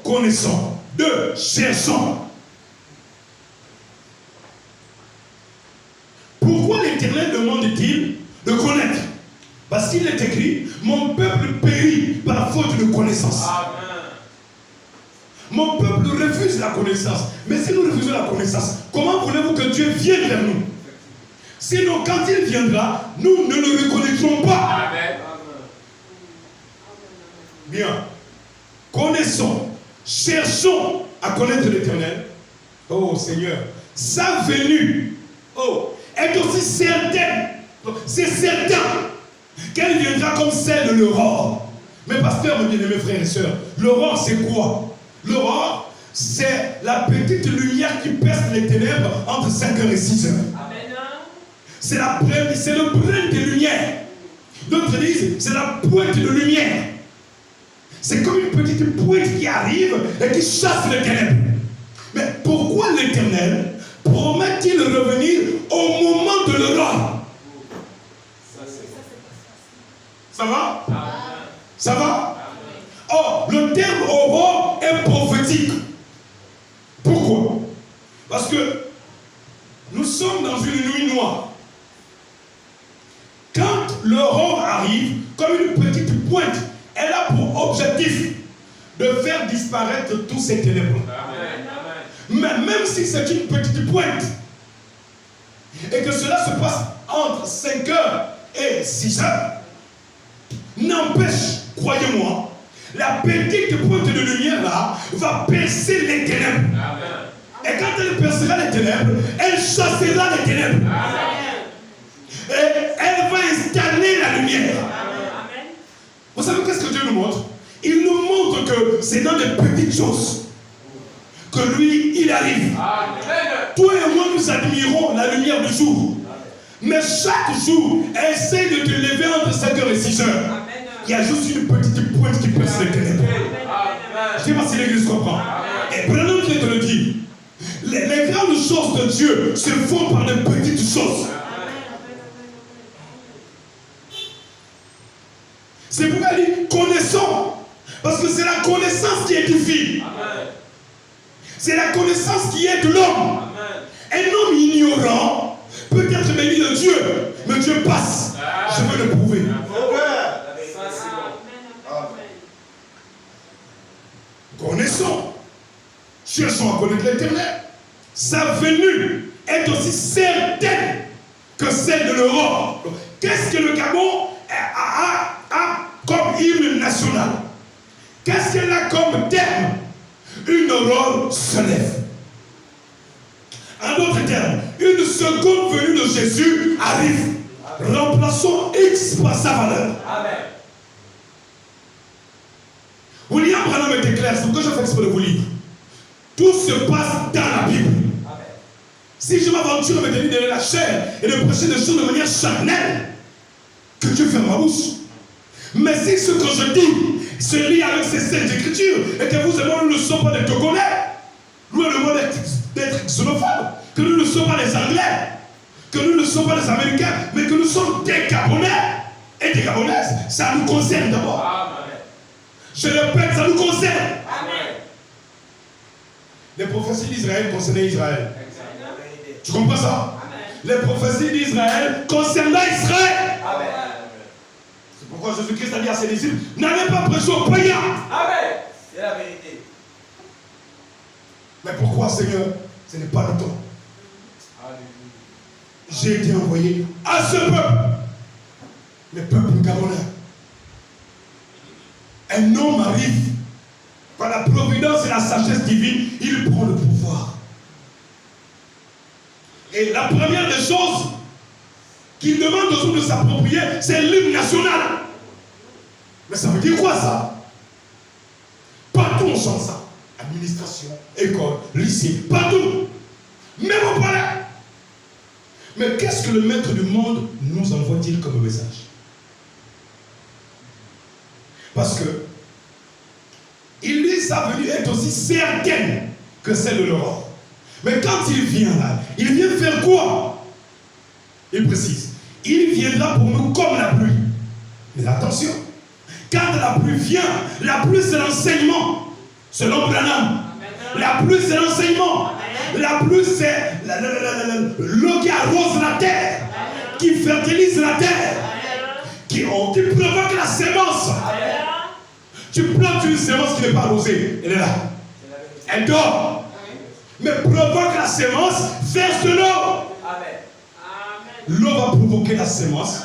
Connaissons. 2. Cherchons. Pourquoi l'Éternel demande-t-il de connaître? Parce qu'il est écrit, mon peuple périt par faute de connaissance. Amen. Mon peuple refuse la connaissance. Mais si nous refusons la connaissance, comment voulez-vous que Dieu vienne vers nous? Sinon, quand il viendra, nous ne le reconnaîtrons pas. Amen. Bien. Connaissons, cherchons à connaître l'Éternel. Oh Seigneur, sa venue est aussi certaine. C'est certain qu'elle viendra comme celle de l'aurore. Mais pasteur, mes bien-aimés frères et sœurs, l'aurore c'est quoi? L'aurore, c'est la petite lumière qui perce les ténèbres entre 5h et 6h. C'est le brin de lumière. D'autres disent, c'est la pointe de lumière. C'est comme une petite pointe qui arrive et qui chasse les ténèbres. Mais pourquoi l'Éternel promet-il revenir au moment de l'aurore? Ça va? Ça va? Or, le terme aurore est prophétique. Pourquoi? Parce que nous sommes dans une nuit noire. Quand l'aurore arrive, comme une petite pointe, elle a pour objectif de faire disparaître tous ces ténèbres. Mais même si c'est une petite pointe, et que cela se passe entre 5h et 6h, n'empêche, croyez-moi, la petite pointe de lumière là va percer les ténèbres. Amen. Et quand elle percera les ténèbres, elle chassera les ténèbres. Amen. Et elle va installer la lumière. Amen. Vous savez qu'est-ce que Dieu nous montre? Il nous montre que c'est dans les petites choses que lui, il arrive. Amen. Toi et moi, nous admirons la lumière du jour. Mais chaque jour, essaye de te lever entre 5h et 6h. Il y a juste une petite pointe qui perce les ténèbres. Je ne sais pas si l'église comprend. Et Branham vient de le dire. Les grandes choses de Dieu se font par de petites choses. C'est pourquoi il dit connaissons. Parce que c'est la connaissance qui édifie. C'est la connaissance qui aide l'homme. Un homme ignorant peut être béni de Dieu, mais Dieu passe. Je veux le prouver. Connaissons. Cherchons à connaître l'Éternel. Sa venue est aussi certaine que celle de l'Europe. Qu'est-ce que le Gabon a comme hymne national? Qu'est-ce qu'elle a comme terme? Une aurore se lève. En d'autres termes, une seconde venue de Jésus arrive. Remplaçons X par sa valeur. Amen. William Branham était clair, c'est pourquoi je fais exprès de vous lire. Tout se passe dans la Bible. Amen. Si je m'aventure à me tenir derrière la chair et de prêcher des choses de manière charnelle, que Dieu ferme ma bouche. Mais si ce que je dis se lie avec ces saintes écritures et que vous et moi nous ne sommes pas des Togolais, nous ne sommes pas d'être xénophobes, que nous ne sommes pas des Anglais, que nous ne sommes pas des Américains, mais que nous sommes des Gabonais et des Gabonaises, ça nous concerne d'abord. Amen. Je répète, ça nous concerne. Amen. Les prophéties d'Israël concernaient Israël. Tu comprends ça? Amen. Les prophéties d'Israël concernaient Israël. Amen. C'est pourquoi Jésus-Christ a dit à ses disciples, n'allez pas prêcher aux païens. Amen. C'est la vérité. Mais pourquoi, Seigneur? Ce n'est pas le temps. J'ai été envoyé à ce peuple, le peuple gabonais. Un homme arrive, par la providence et la sagesse divine, il prend le pouvoir. Et la première des choses qu'il demande aux autres de s'approprier, c'est l'hymne national. Mais ça veut dire quoi ça? Partout on chante ça. Administration, école, lycée, partout. Même au palais. Mais qu'est-ce que le maître du monde nous envoie-t-il comme message? Parce que il dit sa venue est aussi certaine que celle de l'aurore. Mais quand il vient là, il vient faire quoi? Il précise, il viendra pour nous comme la pluie. Mais attention, quand la pluie vient, la pluie c'est l'enseignement. selon Branham. La pluie, c'est l'enseignement. La pluie, c'est l'eau qui arrose la terre, qui fertilise la terre, qui provoque la sémence. Tu plantes une sémence qui n'est pas arrosée, elle est là. Elle dort. Mais provoque la sémence, verse de l'eau. L'eau va provoquer la sémence.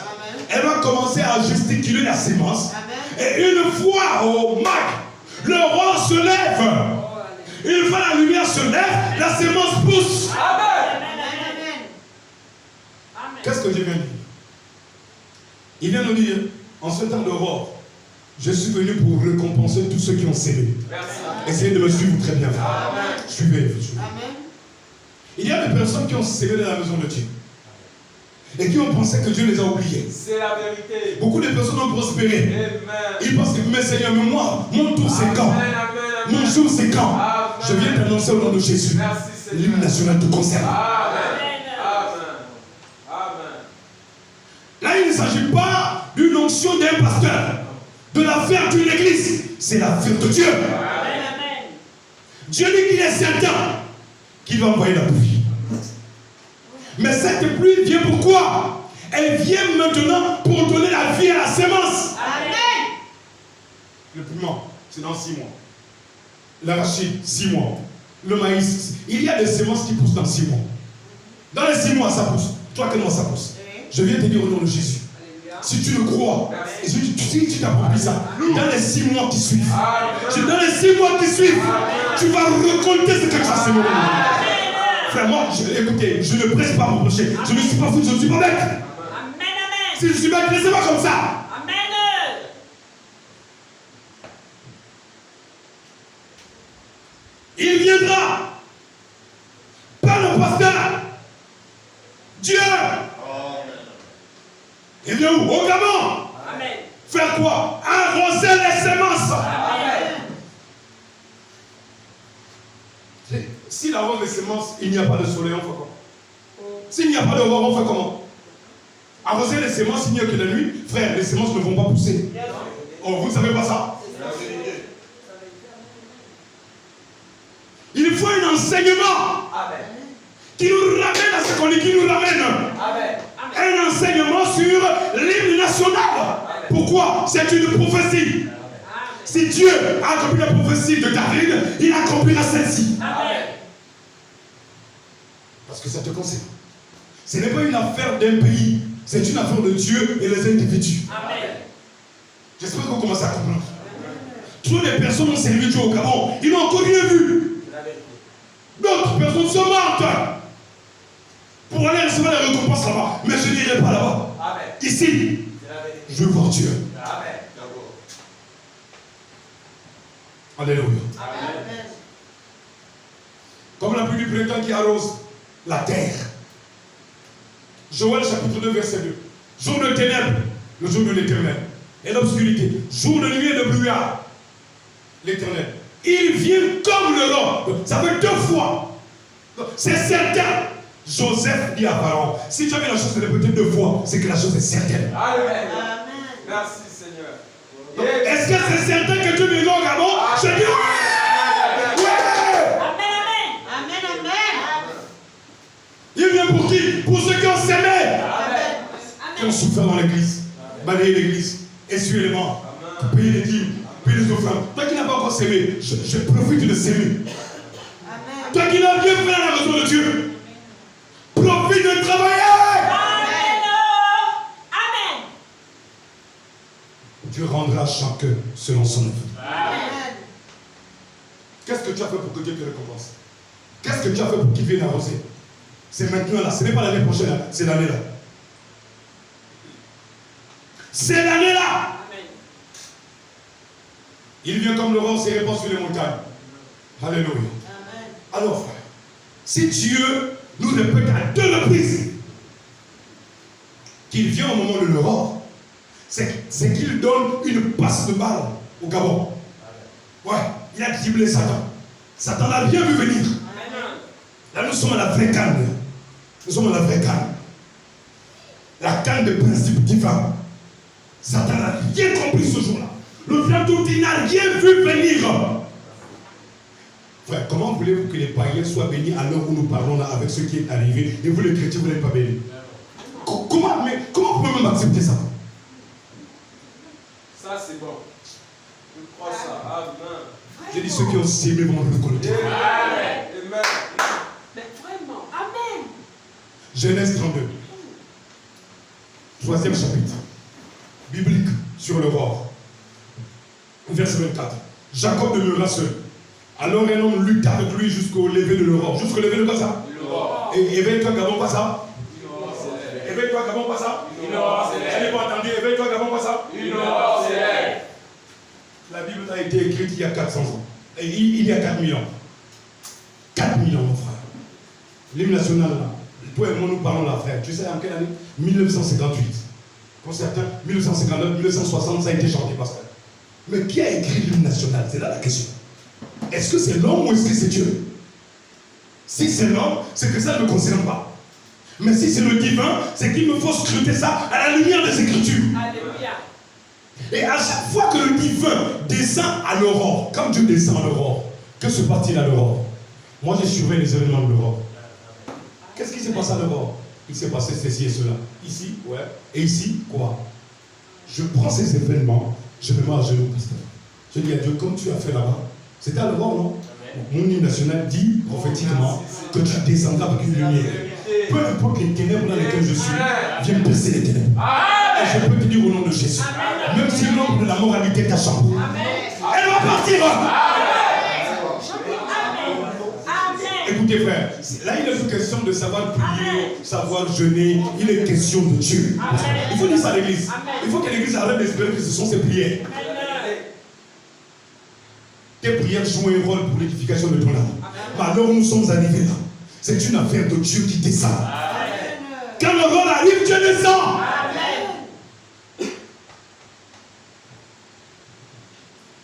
Elle va commencer à gesticuler la sémence. Et une fois au mag, le roi se lève. Une fois la lumière se lève, la sémence pousse. Qu'est-ce que Dieu vient de dire? Il vient de dire, en ce temps d'aurore, je suis venu pour récompenser tous ceux qui ont sémé. Essayez de me suivre très bien. Suivez. Il y a des personnes qui ont sémé dans la maison de Dieu et qui ont pensé que Dieu les a oubliés. C'est la vérité. Beaucoup de personnes ont prospéré. Ils pensent que, mais Seigneur, mais moi, mon tour c'est quand? Mon jour c'est quand? Je viens t'annoncer au nom de Jésus. L'hymne national te concerne. Là, il ne s'agit pas d'une onction d'un pasteur, de l'affaire d'une église. C'est l'affaire de Dieu. Dieu dit qu'il est certain qu'il va envoyer la pluie. Mais cette pluie vient pourquoi? Elle vient maintenant pour donner la vie à la sémence. Amen. Le piment, c'est dans 6 mois. L'arachide, 6 mois. Le maïs, il y a des sémences qui poussent dans 6 mois. Dans les 6 mois, ça pousse. Toi, quel mois ça pousse? Je viens te dire au nom de Jésus. Si tu le crois, et si tu t'appropries ça, dans les 6 mois qui suivent, dans les 6 mois qui suivent, tu vas récolter ce que tu as sémé. Frère, moi, écoutez, je ne presse pas mon prochain. Je ne suis pas fou, je ne suis pas bête. Si je suis bête, laissez-moi comme ça. Il viendra par le pasteur. Dieu. Il vient où? Au Gabon. Amen. Faire quoi? Arroser les semences. Amen. S'il arrose les semences, il n'y a pas de soleil, on fait quoi? S'il n'y a pas de vent, on fait comment? Arroser les semences, il n'y a que la nuit. Frère, les semences ne vont pas pousser. Oh, vous ne savez pas ça? Il faut un enseignement qui nous ramène à ce qu'on dit, qui nous ramène. Un enseignement sur l'hymne national. Pourquoi? C'est une prophétie. Si Dieu a accompli la prophétie de David, il accomplira celle-ci. Parce que ça te concerne. Ce n'est pas une affaire d'un pays, c'est une affaire de Dieu et les individus. J'espère que vous commencez à comprendre. Trop de personnes ont servi Dieu au Gabon, ils n'ont encore rien vu. D'autres personnes sont mortes pour aller recevoir la récompense là-bas. Mais je n'irai pas là-bas. Ici, je veux voir Dieu. Alléluia. Comme la pluie du printemps qui arrose la terre. Joël chapitre 2 verset 2. Jour de ténèbres, le jour de l'éternel. Et l'obscurité. Jour de nuit et de brouillard, l'éternel. Il vient comme le long. Ça fait 2 fois. C'est certain. Joseph dit à Pharaon, si tu as vu la chose de répéter 2 fois, c'est que la chose est certaine. Amen. Merci Seigneur. Est-ce que c'est certain que Dieu vient au Gabon? Je dis oui. Amen. Il vient pour qui? Pour ceux qui ont s'aimé. Qui ont souffert dans l'église. Balayer l'église. Essuyer les morts. Payer les dîmes. Payer les offrandes. Toi qui n'as pas encore s'aimé, je profite de s'aimer. Toi qui n'as rien fait dans la maison de Dieu, profite de travailler. Amen. Dieu rendra chacun selon son œuvre. Qu'est-ce que tu as fait pour que Dieu te récompense? Qu'est-ce que tu as fait pour qu'il vienne arroser? C'est maintenant là, ce n'est pas l'année prochaine là, c'est l'année là. C'est l'année là. Il vient comme le vent, se répand sur les montagnes. Alléluia. Alors frère, si Dieu nous répète à 2 reprises qu'il vient au moment de l'aurore, c'est qu'il donne une passe de balle au Gabon. Ouais, il a ciblé Satan. Satan n'a rien vu venir. Là, nous sommes à la vraie canne. Nous sommes à la vraie canne. La canne de principe divin. Satan n'a rien compris ce jour-là. Le diable, il n'a rien vu venir. Frère, comment voulez-vous que les païens soient bénis à l'heure où nous parlons là avec ce qui est arrivé et vous les chrétiens, vous n'êtes pas bénis? Comment vous pouvez même accepter ça? Ça c'est bon. Je crois ça. Amen. J'ai dit ceux qui ont s'aimé vont le reconnaître. Amen. Mais vraiment, Amen. Genèse 32. 3e chapitre. Biblique sur l'aurore. Verset 24. Jacob demeura seul. Alors un homme lutta avec lui jusqu'au lever de l'aurore. Jusqu'au lever de quoi ça? Et éveille-toi, Gabon, pas ça? Éveille-toi, Gabon, pas ça? Je n'ai pas entendu. Éveille-toi, Gabon, pas ça? La Bible a été écrite il y a 400 ans. Et il y a 4000 ans. 4000 ans, mon frère. L'hymne national, là. Toi et moi, nous parlons là, frère. Tu sais en quelle année? 1958. Pour certains, 1959, 1960, ça a été chanté, pasteur. Mais qui a écrit l'hymne national? C'est là la question. Est-ce que c'est l'homme ou est-ce que c'est Dieu? Si c'est l'homme, c'est que ça ne me concerne pas. Mais si c'est le divin, c'est qu'il me faut scruter ça à la lumière des Écritures. Alléluia. Et à chaque fois que le divin descend à l'aurore, comme Dieu descend à l'aurore, que se passe-t-il à l'aurore? Moi, j'ai surveillé les événements de l'aurore. Qu'est-ce qui s'est passé à l'aurore? Il s'est passé ceci et cela. Ici, ouais. Et ici, quoi? Je prends ces événements, je me mets à genoux, pasteur. Je dis à Dieu, comme tu as fait là-bas, c'était à l'aurore, non? Mon hymne national dit prophétiquement que tu descendras avec une lumière. Peu importe les ténèbres dans lesquelles je suis, viens percer les ténèbres. Et je peux te dire au nom de Jésus, même si l'ombre de la moralité t'a chambré, elle va partir. Écoutez frère, là il n'est plus question de savoir prier, savoir jeûner, il est question de Dieu. Il faut dire ça à l'église. Il faut que l'église arrête d'espérer que ce sont ses prières. Tes prières jouent un rôle pour l'édification de ton âme. Mais alors nous sommes arrivés là. C'est une affaire de Dieu qui descend. Quand le rôle arrive, Dieu descend.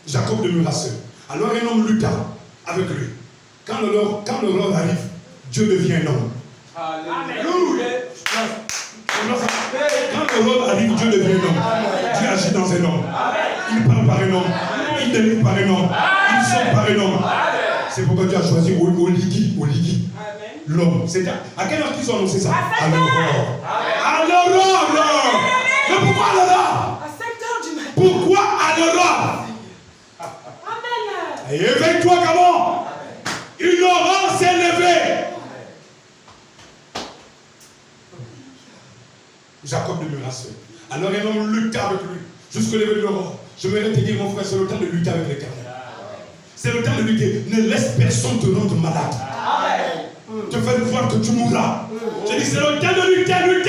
Jacob demeura seul. Alors un homme lutta avec lui. Quand le rôle arrive, Dieu devient un homme. Alléluia. Quand le rôle arrive, Dieu devient un homme. Dieu agit dans un homme. Il parle par un homme. Il délivre par un homme. Il sauve par un homme. C'est pourquoi Dieu a choisi Oligi. L'homme. C'est à quelle heure qu'ils ont annoncé ça? À l'aurore. À l'aurore. Mais pourquoi à l'aurore? À 7h du matin. Pourquoi à l'aurore? Amen. Et éveille-toi, Gabon. Une aurore s'est levée. Jacob demeura seul. Alors un homme lutta avec lui jusqu'au lever de l'aurore. Je voudrais te dire, mon frère, c'est le temps de lutter avec l'Éternel. C'est le temps de lutter. Ne laisse personne te rendre malade. Te faire croire que tu mourras. Je dis, c'est le temps de lutter. Amen.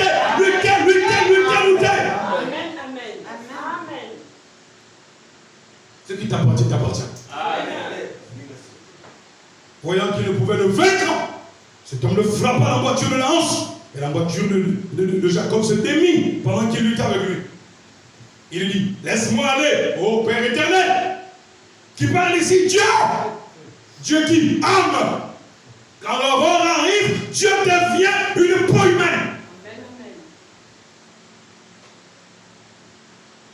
Ce qui t'appartient, t'appartient. Voyant qu'il ne pouvait le vaincre, cet homme le frappa la voiture de la hanche. Et la voiture de Jacob se démit pendant qu'il luttait avec lui. Il dit, laisse-moi aller, ô Père éternel. Qui parle ici? Dieu. Dieu qui âme. Quand l'aurore arrive, Dieu devient une peau humaine.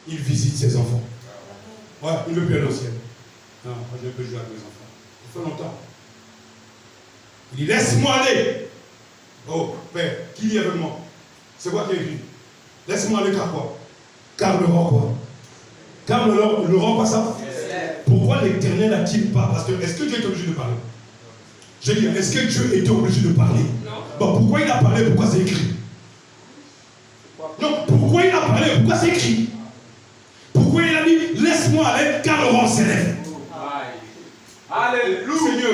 Il visite ses enfants. Ouais, il ne veut plus aller au ciel. Non, moi je peux jouer avec mes enfants. Ça fait longtemps. Il dit, laisse-moi aller. Oh, Père, qui est avec moi? C'est quoi qui est écrit? Laisse-moi aller car quoi? Car l'aurore quoi? Car l'aurore pas ça? Pourquoi l'Éternel a-t-il pas? Parce que, est-ce que Dieu est obligé de parler? Je dis, est-ce que Dieu était obligé de parler? Non. Bon, pourquoi il a parlé? Pourquoi c'est écrit? Non, pourquoi il a parlé? Pourquoi c'est écrit? Pourquoi il a dit, laisse-moi aller, car l'aurore s'élève? Alléluia. Seigneur,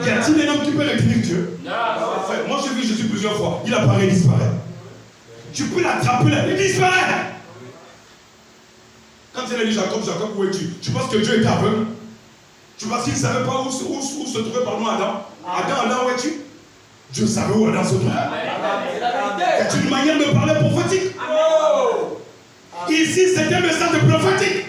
y a-t-il un homme qui peut retenir Dieu? Enfin, moi j'ai vu Jésus plusieurs fois. Il apparaît, il disparaît. Tu peux l'attraper là, il disparaît. Quand il a dit Jacob, où es-tu? Tu penses que Dieu était aveugle? Tu penses qu'il ne savait pas où se trouvait pardon Adam? Adam, où es-tu? Dieu savait où Adam se trouvait. C'est une manière de parler prophétique. Ici, c'est un message prophétique.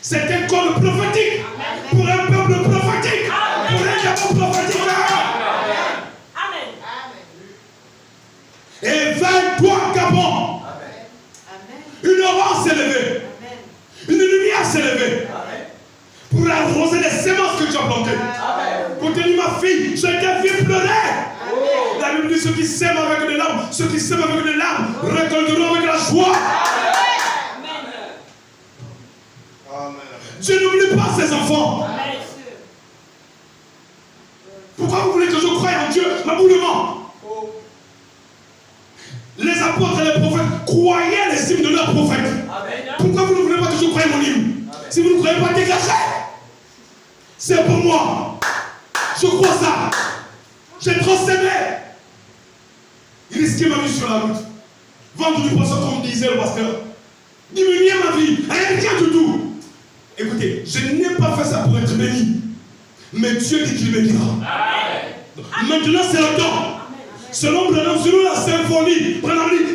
C'est un code prophétique. Pour un peuple prophétique. Pour un Gabon prophétique. Amen. Éveille-toi, Gabon. Une aurore s'est levée. Une lumière s'est levée. Pour arroser les semences que tu as as planté. Amen. Pour tenir ma fille, je t'ai vu pleurer. La Bible dit ceux qui sèment avec des larmes, ceux qui sèment avec des larmes, récolteront avec la joie. Dieu n'oublie pas ses enfants. Pourquoi vous voulez que je croie en Dieu? Maboulement. Les apôtres et les prophètes croyaient l'estime de leurs prophètes. Pourquoi vous ne voulez pas que je croie mon hymne? Si vous ne croyez pas, dégagez. C'est pour moi. Je crois ça. J'ai trop aimé. Risquer ma vie sur la route. Vendre du poisson comme disait le pasteur. Diminuer ma vie. Rien du tout. Écoutez, je n'ai pas fait ça pour être béni. Mais Dieu dit qu'il bénira. Maintenant c'est le temps. Selon la symphonie,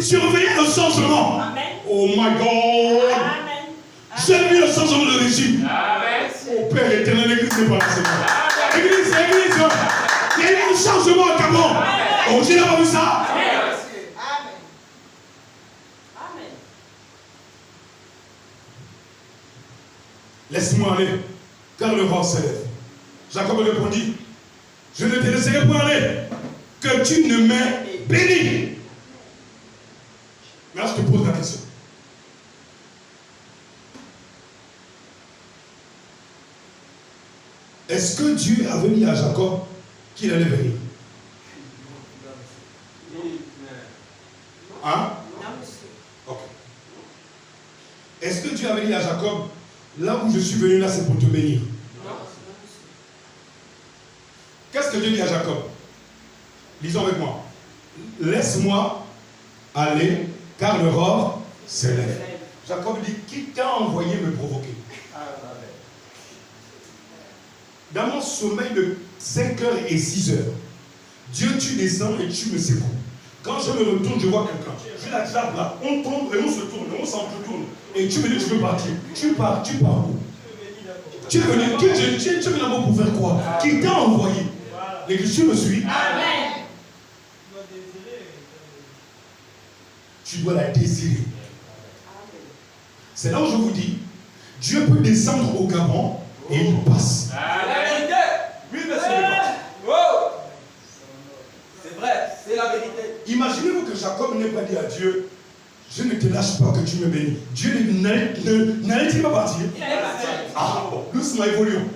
surveillez le changement. Oh my God. J'ai vu le changement de régime. Oh Père éternel, l'église n'est pas là. Église. Il y a eu un changement au Gabon. Oh, j'ai pas vu ça. Laisse-moi aller, car le vent s'élève. Jacob répondit, je ne te laisserai pas aller, que tu ne m'aies béni. Mais là, je te pose la question. Est-ce que Dieu avait dit à Jacob qu'il allait venir? Hein? Ok. Est-ce que Dieu avait dit à Jacob, là où je suis venu là, c'est pour te bénir? Qu'est-ce que Dieu dit à Jacob? Lisons avec moi. Laisse-moi aller, car l'aurore s'élève. Jacob dit, qui t'a envoyé me provoquer? Dans mon sommeil de 5h et 6h, Dieu, tu descends et tu me secoues. Quand je me retourne, je vois quelqu'un. Je l'attrape là, on tombe et on se tourne, on s'entourne. Et tu me dis, tu veux partir. Tu pars où? Tu es venu là-bas pour faire quoi? Qui t'a envoyé? L'église, tu me suis? Amen. Tu dois la désirer. C'est là où je vous dis, Dieu peut descendre au Gabon et il passe. Oui, monsieur. Oh. C'est vrai, c'est la vérité. Imaginez-vous que Jacob n'ait pas dit à Dieu, je ne te lâche pas que tu me bénis. Dieu n'allait-il pas partir? Ah bon, doucement, évoluons.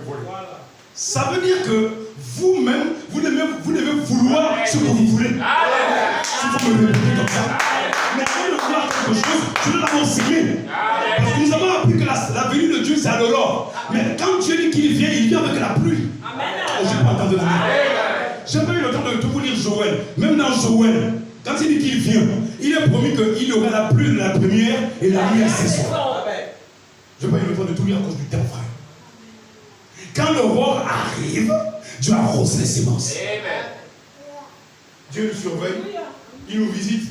Ça veut dire que vous-même, vous devez vouloir ce que vous voulez. Si vous me répétez comme ça. Mais avant de vouloir quelque chose, je dois l'avons signé. Parce que nous avons appris que la venue de Dieu, c'est à l'aurore. Mais quand Dieu dit qu'il vient, il vient avec la pluie. Oh, je n'ai pas entendu la pluie. Je n'ai pas eu le temps de vous lire Joël. Même dans Joël, quand il dit qu'il vient, il est promis qu'il y aura la pluie de la première et la meilleure saison. Je n'ai pas eu le temps de tout lire à cause du temps, frère. Quand l'aurore arrive, Dieu arrose les semences. Dieu nous surveille, il nous visite.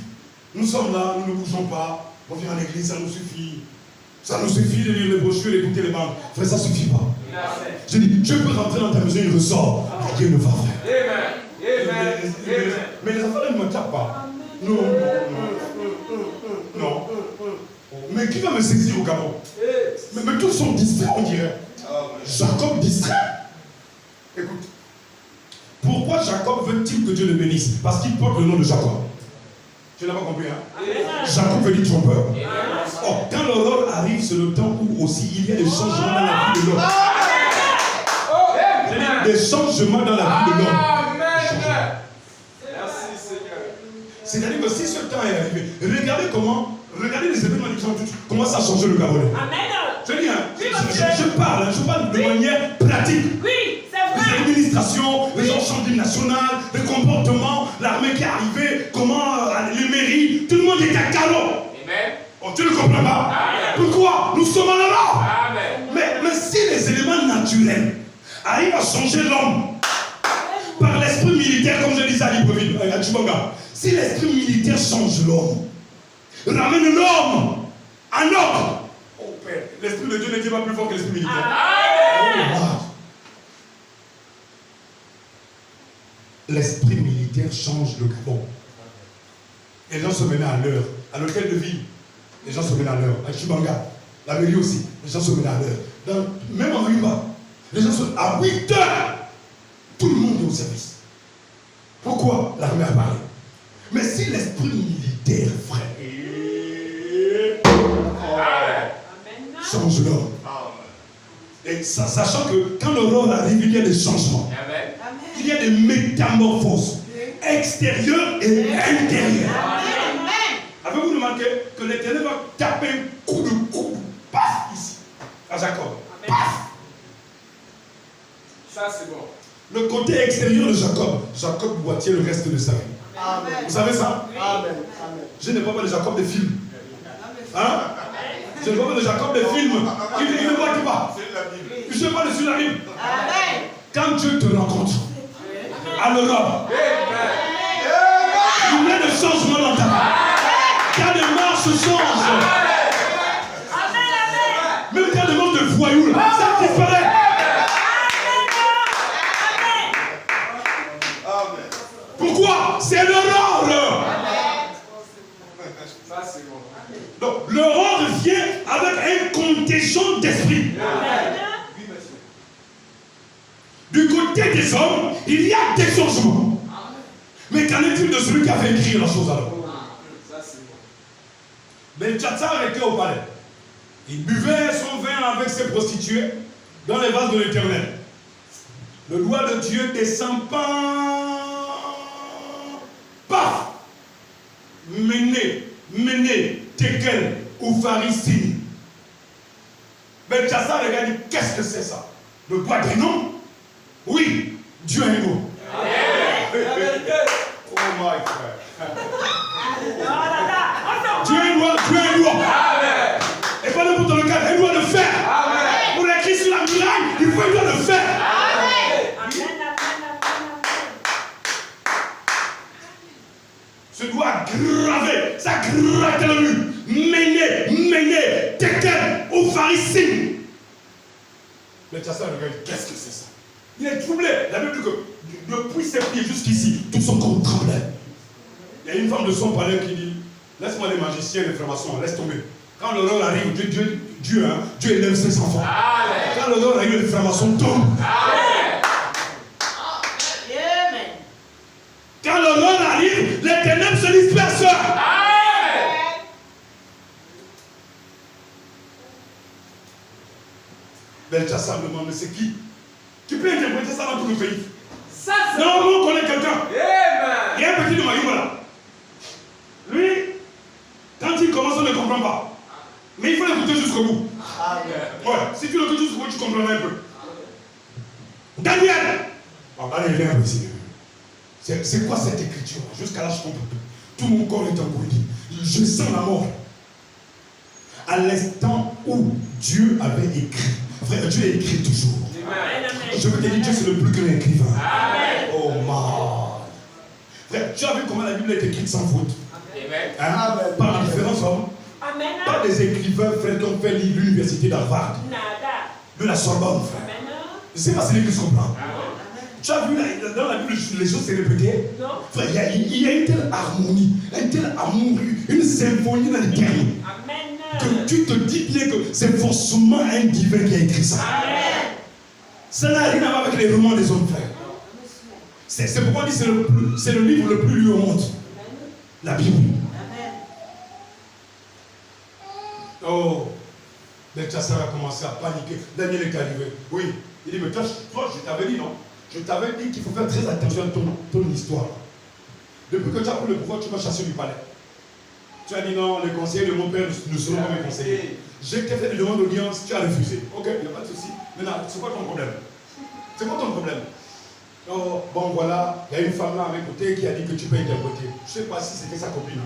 Nous sommes là, nous ne bougeons pas. On vient à l'église, ça nous suffit. Ça nous suffit de lire les brochures, d'écouter les bandes. Frère, ça ne suffit pas. Je dis, Dieu peut rentrer dans ta maison, il ressort. Dieu ne va, frère. Mais les enfants ne me tapent pas. Non. Mais qui va me saisir au Gabon? Mais tous sont distraits, on dirait. Jacob distrait. Écoute. Pourquoi Jacob veut-il que Dieu le bénisse? Parce qu'il porte le nom de Jacob. Tu n'as pas compris, hein? Jacob veut dire trompeur. Or, quand l'aurore arrive, c'est le temps où aussi il y a des changements dans la vie de l'homme. Des changements dans la vie de l'homme. Merci Seigneur. C'est-à-dire que si ce temps est arrivé, regardez les événements qui sont tous, comment ça a changé le Gabonais. Je dis, je parle de manière pratique. Oui, c'est vrai. Les administrations, les ensembles nationales, les comportements, l'armée qui est arrivée, comment les mairies, tout le monde est à calot. Oh, tu ne comprends pas? Pourquoi? Nous sommes à l'heure. Mais si les éléments naturels arrivent à changer l'homme par l'esprit militaire, comme je disais à Libreville, à Chibanga, si l'esprit militaire change l'homme, ramène l'homme en ordre. Oh Père, l'esprit de Dieu n'est pas plus fort que l'esprit militaire. L'esprit militaire change le Gabon. Les gens se mettaient à l'heure. À l'hôtel de ville, les gens se mettaient à l'heure. À Chibanga, la mairie aussi, les gens se mettaient à l'heure. Même en Yuma, Les gens sont à 8 heures. Tout le monde est au service. Pourquoi l'armée a parlé? Mais si l'esprit militaire, frère, change l'homme. Et sachant que quand l'aurore arrive, il y a des changements. Amen. Il y a des métamorphoses extérieures et intérieures. Avez-vous remarqué que l'Éternel va taper un coup de coude, paf, ici, à Jacob. Paf. Ça, c'est bon. Le côté extérieur de Jacob, Jacob boitier le reste de sa vie. Amen. Vous savez ça? Amen. Je n'ai pas parlé de Jacob des films. Hein? Je ne parle pas de Jacob des films. Il ne boit pas. Je ne parle sur la Bible. Quand Dieu te rencontre à l'Europe, il y a des changements dans ta vie. Quand les marches changent, même quand les marches de voyous, ça disparaît. Pourquoi? C'est l'aurore. Ça, c'est bon. Donc, l'aurore vient avec un contingent d'esprit. Oui, monsieur. Du côté des hommes, il y a des changements. Mais qu'en est-il de celui qui a fait écrire la chose alors? Ça, c'est bon. Belshazzar était au palais. Il buvait son vin avec ses prostituées dans les vases de l'Éternel. Le doigt de Dieu descend pas. Paf! Mené, Tekel ou Pharisine. Belshazzar regarde, dit, qu'est-ce que c'est ça? Le doigt des noms? Oui, Dieu a un nom. Oh my frère. Dieu a un doigt, Dieu a un doigt. Et pas n'importe le cas, un doigt de fer. Pour écrire sur la muraille, il faut un doigt de fer. Ce doigt gravé, ça gratte le mur. Mené, Tekel ou Pharisine. Mais Belshazzar regarde, qu'est-ce que c'est ça? Il est troublé. La Bible dit que depuis ses pieds jusqu'ici, tout son corps tremblait. Il y a une femme de son palais qui dit, laisse-moi les magiciens, les francs-maçons, laisse tomber. Quand l'aurore arrive, Dieu élève ses enfants. Amen. Quand l'aurore arrive, les francs-maçons tombent. Quand l'aurore arrive, les ténèbres se dispersent. Belshazzar demande, mais c'est qui? Tu peux interpréter ça dans tout le pays? Ça, c'est Non, on connaît quelqu'un. Amen. Il y a un petit de Maïma là. Lui, quand il commence, on ne comprend pas. Mais il faut l'écouter jusqu'au bout. Ouais, si tu l'écoutes jusqu'au bout, tu comprendras un peu. Daniel! Allez, viens ici. C'est quoi cette écriture? Jusqu'à là, je comprends tout. Tout mon corps est engourdi. Je sens la mort. À l'instant où Dieu avait écrit. Frère, Dieu écrit toujours. Amen. Je veux te dire, Dieu c'est le plus grand écrivain. Amen. Oh man. Frère, tu as vu comment la Bible est écrite sans faute? Amen. Hein? Amen. Par différents hommes. Pas des écrivains, frère, qui ont fait l'université d'Harvard. De la Sorbonne, frère. Je ne sais pas si l'église comprend. Tu as vu dans la Bible, les choses s'est répétées. Frère, il y a une telle harmonie, un tel amour, une symphonie dans le cœur. Que tu te dis bien que c'est forcément un divin qui a écrit ça. Ça n'a rien à voir avec les romans des hommes, frère. C'est pourquoi on dit que c'est le livre le plus lu au monde. La Bible. Oh, Belshazzar a commencé à paniquer. Daniel est arrivé. Oui. Il dit, mais toi, je t'avais dit, non? Je t'avais dit qu'il faut faire très attention à ton histoire. Depuis que tu as pris le pouvoir, tu m'as chassé du palais. Tu as dit non, les conseillers de mon père ne seront pas mes conseillers. J'ai t'ai fait une demande d'audience, tu as refusé. Ok, il n'y a pas de souci. Maintenant, c'est quoi ton problème? C'est quoi ton problème? Oh, bon, voilà, il y a une femme là à mes côtés qui a dit que tu peux interpréter. Je ne sais pas si c'était sa copine.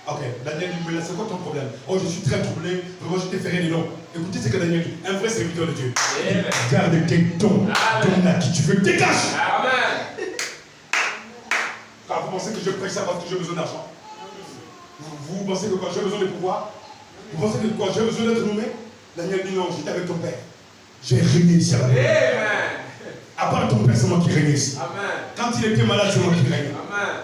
Ok, Daniel dit, mais là, c'est quoi ton problème? Oh, je suis très troublé, vraiment, je t'ai fait des noms. Écoutez ce que Daniel dit, un vrai serviteur de Dieu. Garde tes dons, donne à qui tu veux, dégage! Amen. Quand vous pensez que je prêche ça parce que j'ai besoin d'argent? Vous pensez que quand j'ai besoin de pouvoir? Vous pensez que quand j'ai besoin d'être nommé? Daniel dit non, j'étais avec ton père. J'ai régné ici à la maison. À part ton père, c'est moi qui règne ici. Amen. Quand il était malade, c'est moi qui règne. Amen.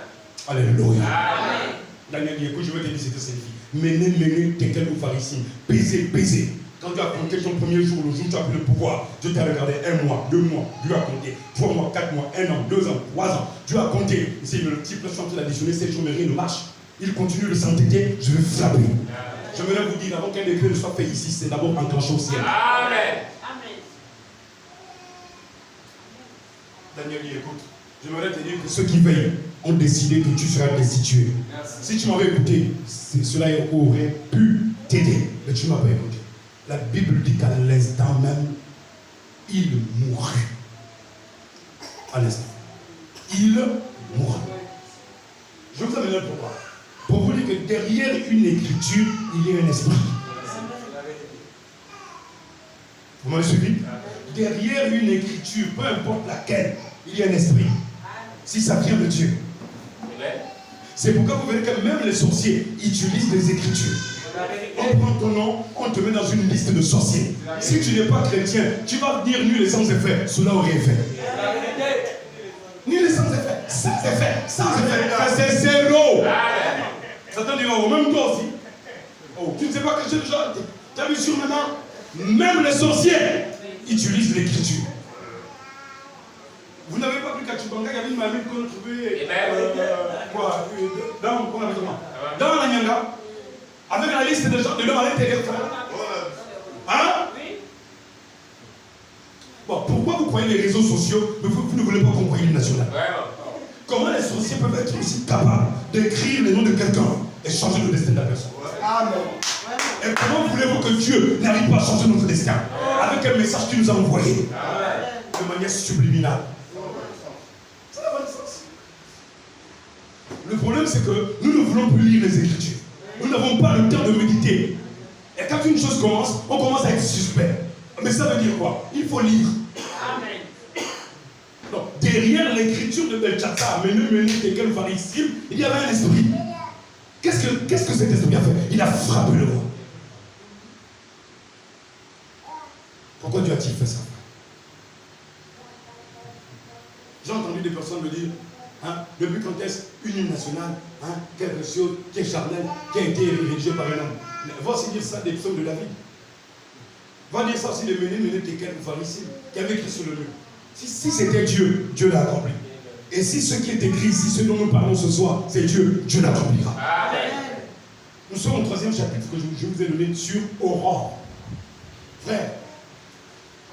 Alléluia. Amen. Daniel dit, écoute, je vais te dire ce que c'est. Mené, Tekel ou Pharisine. Baiser. Quand tu as compté ton premier jour, le jour où tu as pris le pouvoir, Dieu t'a regardé 1 mois, 2 mois, Dieu a compté 3 mois, 4 mois, 1 an, 2 ans, 3 ans. Dieu a compté. Il s'est multiple, il a additionné 7 jours, mais rien ne marche. Il continue de s'entêter, je vais frapper. Je voudrais vous dire, avant qu'un décret ne soit fait ici, c'est d'abord enclenché au ciel. Amen. Daniel, écoute, j'aimerais te dire que ceux qui veillent ont décidé que tu seras destitué. Merci. Si tu m'avais écouté, cela aurait pu t'aider, mais tu ne m'as pas écouté. La Bible dit qu'à l'instant même, il mourut. À l'instant. Il mourut. Je vous amène pourquoi. Pour vous dire que derrière une écriture, il y a un esprit. Vous m'avez suivi? Derrière une écriture, peu importe laquelle, il y a un esprit. Si ça vient de Dieu. C'est pourquoi vous verrez que même les sorciers utilisent des écritures. On prend ton nom, on te met dans une liste de sorciers. Si tu n'es pas chrétien, tu vas dire nul et sans effet. Cela aurait effet. Nul et sans effet. Sans effet. Sans effet. C'est zéro. Satan dira, oh, même toi aussi. Oh, tu ne sais pas que j'ai déjà. Tu as vu sur maintenant? Même les sorciers utilisent l'écriture. Vous n'avez pas vu qu'à Chibanga, il y avait une mamie qu'on a trouvée. Dans la Nyanga, avec la liste de gens de l'homme à l'intérieur. Hein? Bon, pourquoi vous croyez les réseaux sociaux, mais vous ne voulez pas qu'on croie l'hymne national? Comment les sorciers peuvent être aussi capables d'écrire le nom de quelqu'un et changer le destin de la personne? Amen. Et comment voulez-vous que Dieu n'arrive pas à changer notre destin avec un message qu'il nous a envoyé de manière subliminale? Ça n'a pas de sens. Le problème, c'est que nous ne voulons plus lire les Écritures. Nous n'avons pas le temps de méditer. Et quand une chose commence, on commence à être suspect. Mais ça veut dire quoi? Il faut lire. Amen. Donc, derrière l'écriture de Belshazzar, mené tekel pharisime, il y avait un esprit. Qu'est-ce que cet esprit a fait? Il a frappé le roi. Pourquoi Dieu a-t-il fait ça? J'ai entendu des personnes me dire, hein, depuis quand est-ce une hymne nationale, hein, quelque chose qui est charnel, qui a été rédigé par un homme? Va aussi dire ça des psaumes de David. Va dire ça aussi des mené tekel pharisime, qui avait écrit sur le mur. Si c'était Dieu, Dieu l'a accompli. Et si ce qui est écrit ici, ce dont nous parlons ce soir, c'est Dieu, Dieu l'accomplira. Nous sommes au 3e chapitre que je vous ai donné sur Aurore. Frère,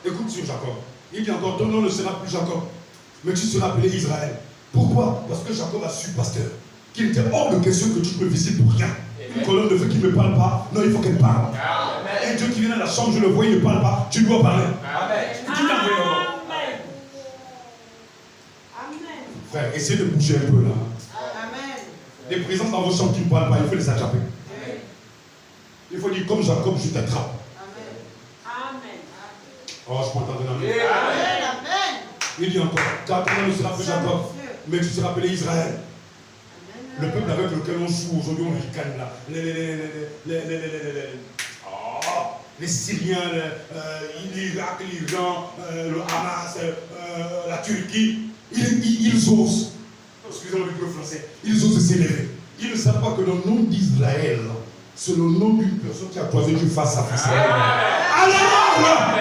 écoute sur Jacob. Il dit encore, ton nom ne sera plus Jacob, mais tu seras appelé Israël. Pourquoi? Parce que Jacob a su, pasteur, qu'il était hors de question que tu me visites pour rien. Une colonne de feu qui ne me parle pas, non, il faut qu'elle parle. Un Dieu qui vient dans la chambre, je le vois, il ne parle pas, tu dois parler. Qui t'a envoyé alors? Frère, essayez de bouger un peu là. Amen. Les présences dans vos chambres qui ne parlent pas, il faut les attraper. Il faut dire comme Jacob, je t'attrape. Amen. Oh, je peux entendre un amen. Amen. Il dit encore, car ton nom ne sera plus Jacob, mais tu seras appelé Israël. Le peuple avec lequel on joue aujourd'hui, on ricane là. Les Syriens, l'Irak, l'Iran, le Hamas, la Turquie. Ils osent, excusez-moi le français, ils osent s'élever. Ils ne savent pas que le nom d'Israël, c'est le nom d'une personne qui a croisé Dieu face à face. Alléluia!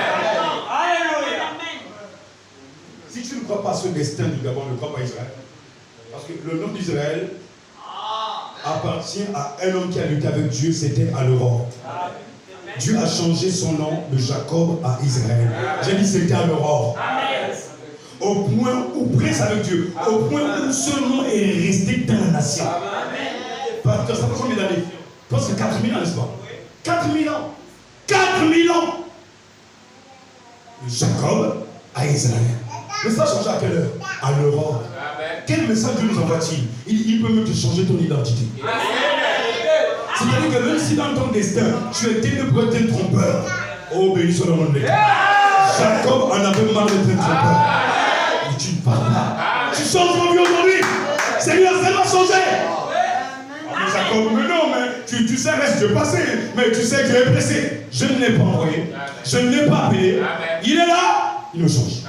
Si tu ne crois pas à ce destin du Gabon, ne crois pas à Israël. Parce que le nom d'Israël appartient à un homme qui a lutté avec Dieu, c'était à l'Europe. Dieu a changé son nom de Jacob à Israël. J'ai dit c'était à l'Europe. Au point où prince avec Dieu, au point où ce nom est resté dans la nation. Parce que ça fait combien d'années? Presque 4000 ans, n'est-ce pas? 4000 ans. 4000 ans. De Jacob à Israël. Mais ça a changé à quelle heure? À l'Europe. Quel message Dieu nous envoie-t-il? Il peut même te changer ton identité. C'est-à-dire que même si dans ton destin, tu étais né pour être un trompeur, oh, béni soit le nom de l'État. Jacob en avait marre d'être un trompeur. Tu ne parles pas. Tu changes ton vie aujourd'hui. Seigneur, ça va changer. Mais Jacob, mais non, mais tu sais, reste Dieu passé. Mais tu sais que Dieu est pressé. Je ne l'ai pas envoyé. Je ne l'ai pas appelé. Il est là. Il nous change.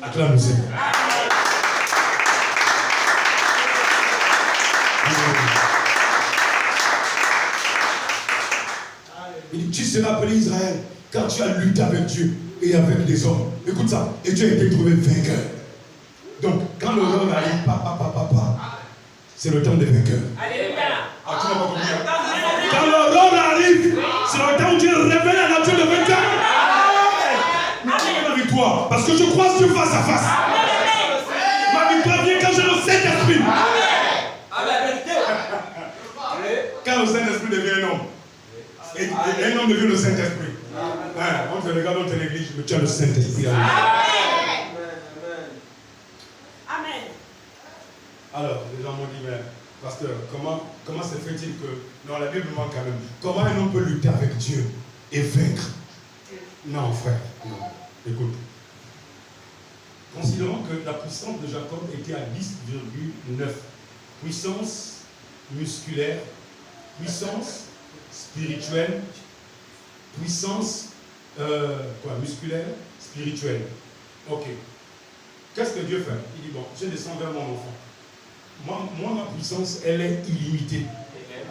Acclame le Seigneur. Il dit, tu seras appelé Israël, car tu as lutté avec Dieu et avec les hommes. Écoute ça, et tu as été trouvé vainqueur. Donc, quand l'horreur arrive, c'est le temps des vainqueurs. Alléluia. Ah, tu n'as pas compris. Quand l'horreur arrive, c'est le temps où Dieu révèle la nature de vainqueur. Mais tu es ma victoire, parce que je croise Dieu face à face. Ma victoire vient quand j'ai le Saint-Esprit. Quand le Saint-Esprit devient un homme, et un homme devient le Saint-Esprit. On te regarde dans l'église, mais tu as le Saint-Esprit. Amen. Alors, les gens m'ont dit, mais pasteur, comment se fait-il que... Non, la Bible manque quand même. Comment un homme peut lutter avec Dieu et vaincre? Non, frère, non. Écoute. Considérons que la puissance de Jacob était à 10,9. Puissance musculaire, puissance spirituelle, puissance musculaire, spirituelle. Ok. Qu'est-ce que Dieu fait? Il dit, bon, je descends vers mon enfant. Moi, ma puissance, elle est illimitée.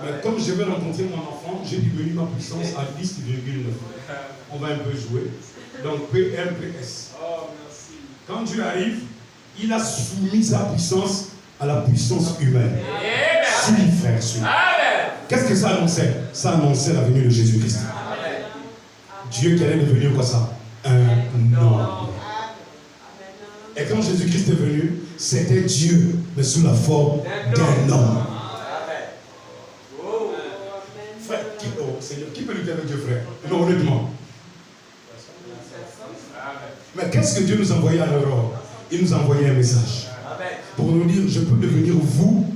Mais comme je vais rencontrer mon enfant, j'ai diminué ma puissance à 10,9. On va un peu jouer. Donc, PMPS. Quand Dieu arrive, il a soumis sa puissance à la puissance humaine. Suis, frère, suis. Qu'est-ce que ça annonçait? Ça annonçait la venue de Jésus-Christ. Dieu qui allait devenir quoi ça? Un homme. Et quand Jésus-Christ est venu, c'était Dieu, mais sous la forme d'un homme. Frère, qui peut lutter avec Dieu, frère? Non, honnêtement. Mais qu'est-ce que Dieu nous envoyait à l'aurore? Il nous envoyait un message. Pour nous dire, je peux devenir vous,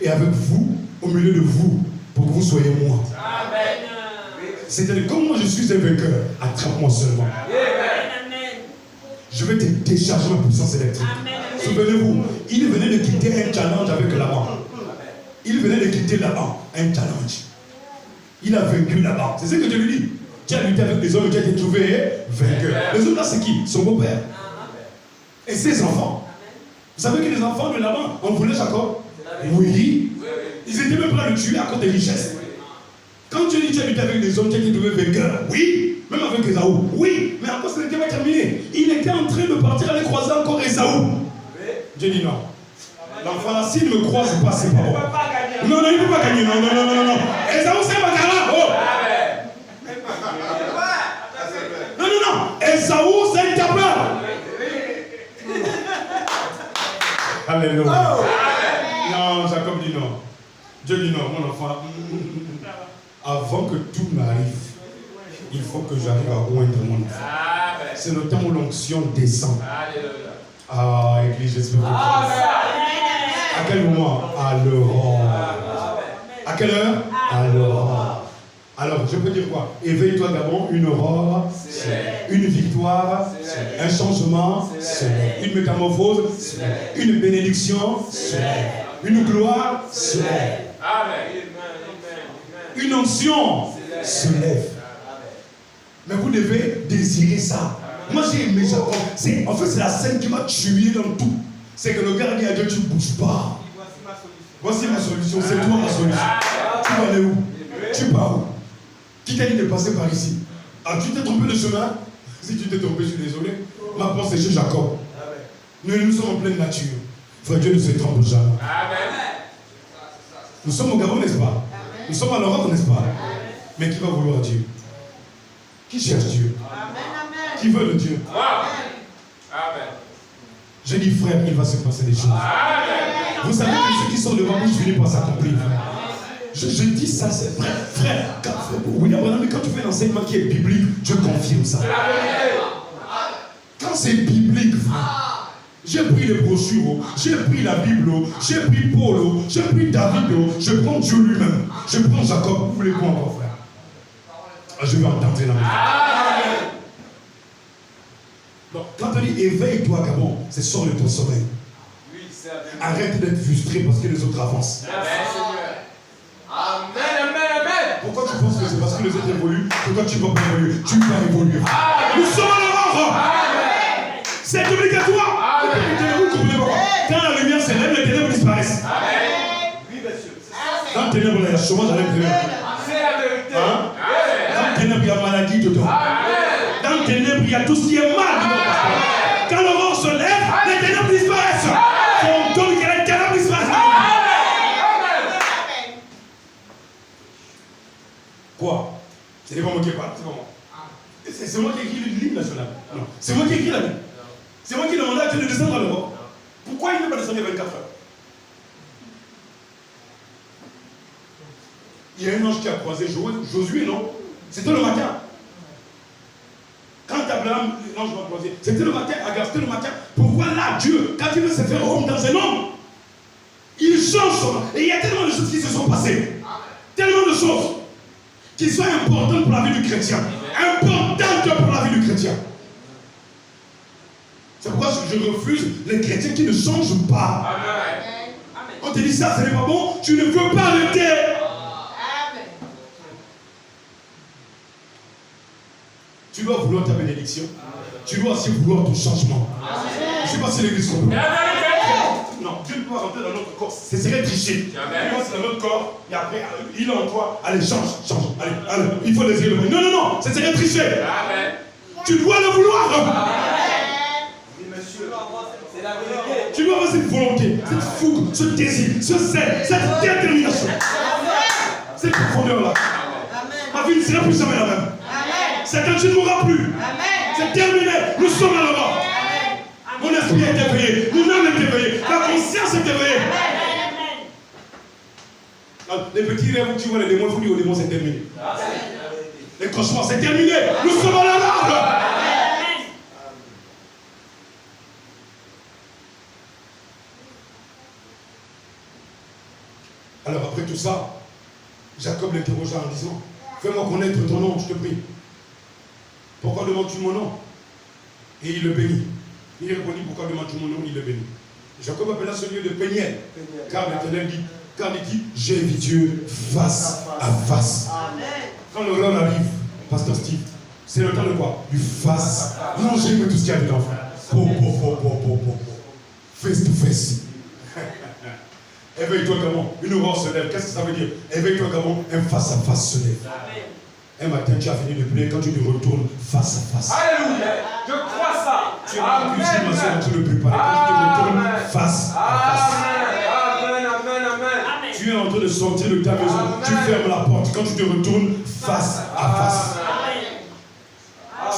et avec vous, au milieu de vous, pour que vous soyez moi. C'est-à-dire, comme moi je suis un vainqueur, attrape-moi seulement. Je vais te décharger ma puissance électrique. Souvenez-vous, il venait de quitter un challenge avec Laban. Il venait de quitter Laban, un challenge. Il a vaincu Laban. C'est ce que Dieu lui dit. Tu as lutté avec les hommes, tu as été trouvé vainqueur. Les autres là, c'est qui? Son beau-père. Et ses enfants. Vous savez que les enfants de Laban, on voulait Jacob? Oui. Ils étaient même prêts à le tuer à cause des richesses. Quand tu dis tu as lutté avec les hommes, tu as été trouvé vainqueur. Oui. Même avec Esaü. Oui. Mais encore, ce n'était pas terminé. Il était en train de partir aller croiser encore Esaü. Dieu dit non. L'enfant là, s'il ne me croise pas, c'est pas bon. Non, il ne peut pas gagner. Non. Esaü, c'est Bakara. Oh. Non. Esaü, c'est un tapeur. Alléluia. Non, Jacob dit non. Dieu dit non, mon enfant. Avant que tout n'arrive, il faut que j'arrive à oindre mon enfant. C'est le temps où l'onction descend. Ah, Église, j'espère que à quel moment? À l'aurore. À quelle heure? À l'aurore. Alors, je peux dire quoi? Éveille-toi d'abord, une aurore, une victoire, un changement, une métamorphose, une bénédiction, une gloire, une onction se lève. Mais vous devez désirer ça. Moi j'ai aimé Jacob. En fait, c'est la scène qui m'a tué dans tout. C'est que le gars dit à Dieu, tu ne bouges pas. Voici ma solution, c'est toi ma solution. Tu vas aller où? Tu pars où? Qui t'a dit de passer par ici? Ah, tu t'es trompé de chemin? Si tu t'es trompé, je suis désolé. Ma pensée chez Jacob. Nous sommes en pleine nature. Frère, Dieu ne se trompe jamais. Nous sommes au Gabon, n'est-ce pas? Nous sommes à l'Europe, n'est-ce pas? Mais qui va vouloir Dieu? Qui cherche Dieu? Qui veut le Dieu? Je dis, frère, il va se passer des choses. Vous savez que ceux qui sont devant vous, je finis par s'accomplir. Je dis ça, c'est vrai, frère. Mais quand tu fais un enseignement qui est biblique, je confirme ça. Quand c'est biblique, frère, j'ai pris les brochures, j'ai pris la Bible, j'ai pris Paul, j'ai pris David, je prends Dieu lui-même, je prends Jacob. Vous voulez quoi encore, frère? Je vais entendre la main. Donc, quand on dit éveille-toi, Gabon, c'est sors de ton sommeil. Arrête d'être frustré parce que les autres avancent. Amen. Pourquoi tu penses que c'est parce que les autres évoluent que toi tu ne vas pas évoluer? Tu vas évoluer. Nous sommes à l'aurore. C'est obligatoire. Vous comprenez pourquoi? Quand la lumière s'élève, les ténèbres disparaissent. Dans les ténèbres, il y a chômage, il y a ténèbres. Dans les ténèbres, il y y a tout ce qui est mal. Quand l'aurore se lève, les ténèbres disparaissent. Donc les ténèbres disparaissent. Quoi? Ce n'est pas moi qui parle, c'est pas moi. C'est moi qui ai écrit l'hymne national. Non. C'est moi qui ai écrit la Bible. C'est moi qui ai demandé à Dieu de descendre à l'Europe. Pourquoi il n'est pas descendu 24 heures? Il y a un ange qui a croisé Josué, non? C'était le matin. Quand Abraham, l'ange m'a croisé, c'était le matin, Agar, c'était le matin. Pourquoi là, Dieu, quand il veut se faire homme dans un homme, il change son homme. Et il y a tellement de choses qui se sont passées. Tellement de choses qui sont importantes pour la vie du chrétien. Importantes pour la vie du chrétien. C'est pourquoi je refuse les chrétiens qui ne changent pas. Amen. On te dit ça, ce n'est pas bon, tu ne peux pas arrêter. Tu dois vouloir ta bénédiction. Tu dois aussi vouloir ton changement. Je ne sais pas si l'église comprend. Non, Dieu ne peut pas rentrer dans notre corps. Ce serait tricher. Il rentre dans notre corps et après, il est en toi. Allez, change. Allez, il faut désirer le monde. Non, ce serait tricher. Amen. Tu dois le vouloir. Tu dois avoir cette volonté, cette fougue, ce désir, ce zèle, cette détermination. Cette profondeur-là. Ma vie ne sera plus jamais la même. Satan, tu ne mourras plus. C'est terminé. Nous sommes à l'Europe. Mon esprit est éveillé. Mon âme est éveillée. Ma conscience est éveillée. Les petits rêves où tu vois les démons, il faut dire aux démons, c'est terminé. Les cauchemars, c'est terminé. Nous sommes à l'Europe. Alors après tout ça, Jacob l'interrogea en disant, fais-moi connaître ton nom, je te prie. Pourquoi demandes-tu mon nom? Et il le bénit. Il répondit, pourquoi demandes-tu mon nom? Il le bénit. Jacob appela ce lieu de Péniel, car l'Éternel dit, j'ai vu Dieu face à face. Amen. Quand l'aurore arrive, Pasteur Steve, c'est le temps de quoi? Du face. Non, j'aime tout ce qu'il y a dedans. Face to face. Éveille-toi comment? Une aurore se lève. Qu'est-ce que ça veut dire? Éveille-toi comment? Un face à face se lève. Un matin, tu as fini de prier, quand tu te retournes face à face. Alléluia. Je crois ça. Tu es dans la cuisine, ma soeur, en train de préparer. Quand tu te retournes face à face. Amen. Tu es en train de sortir de ta maison. Tu fermes la porte. Quand tu te retournes face à face.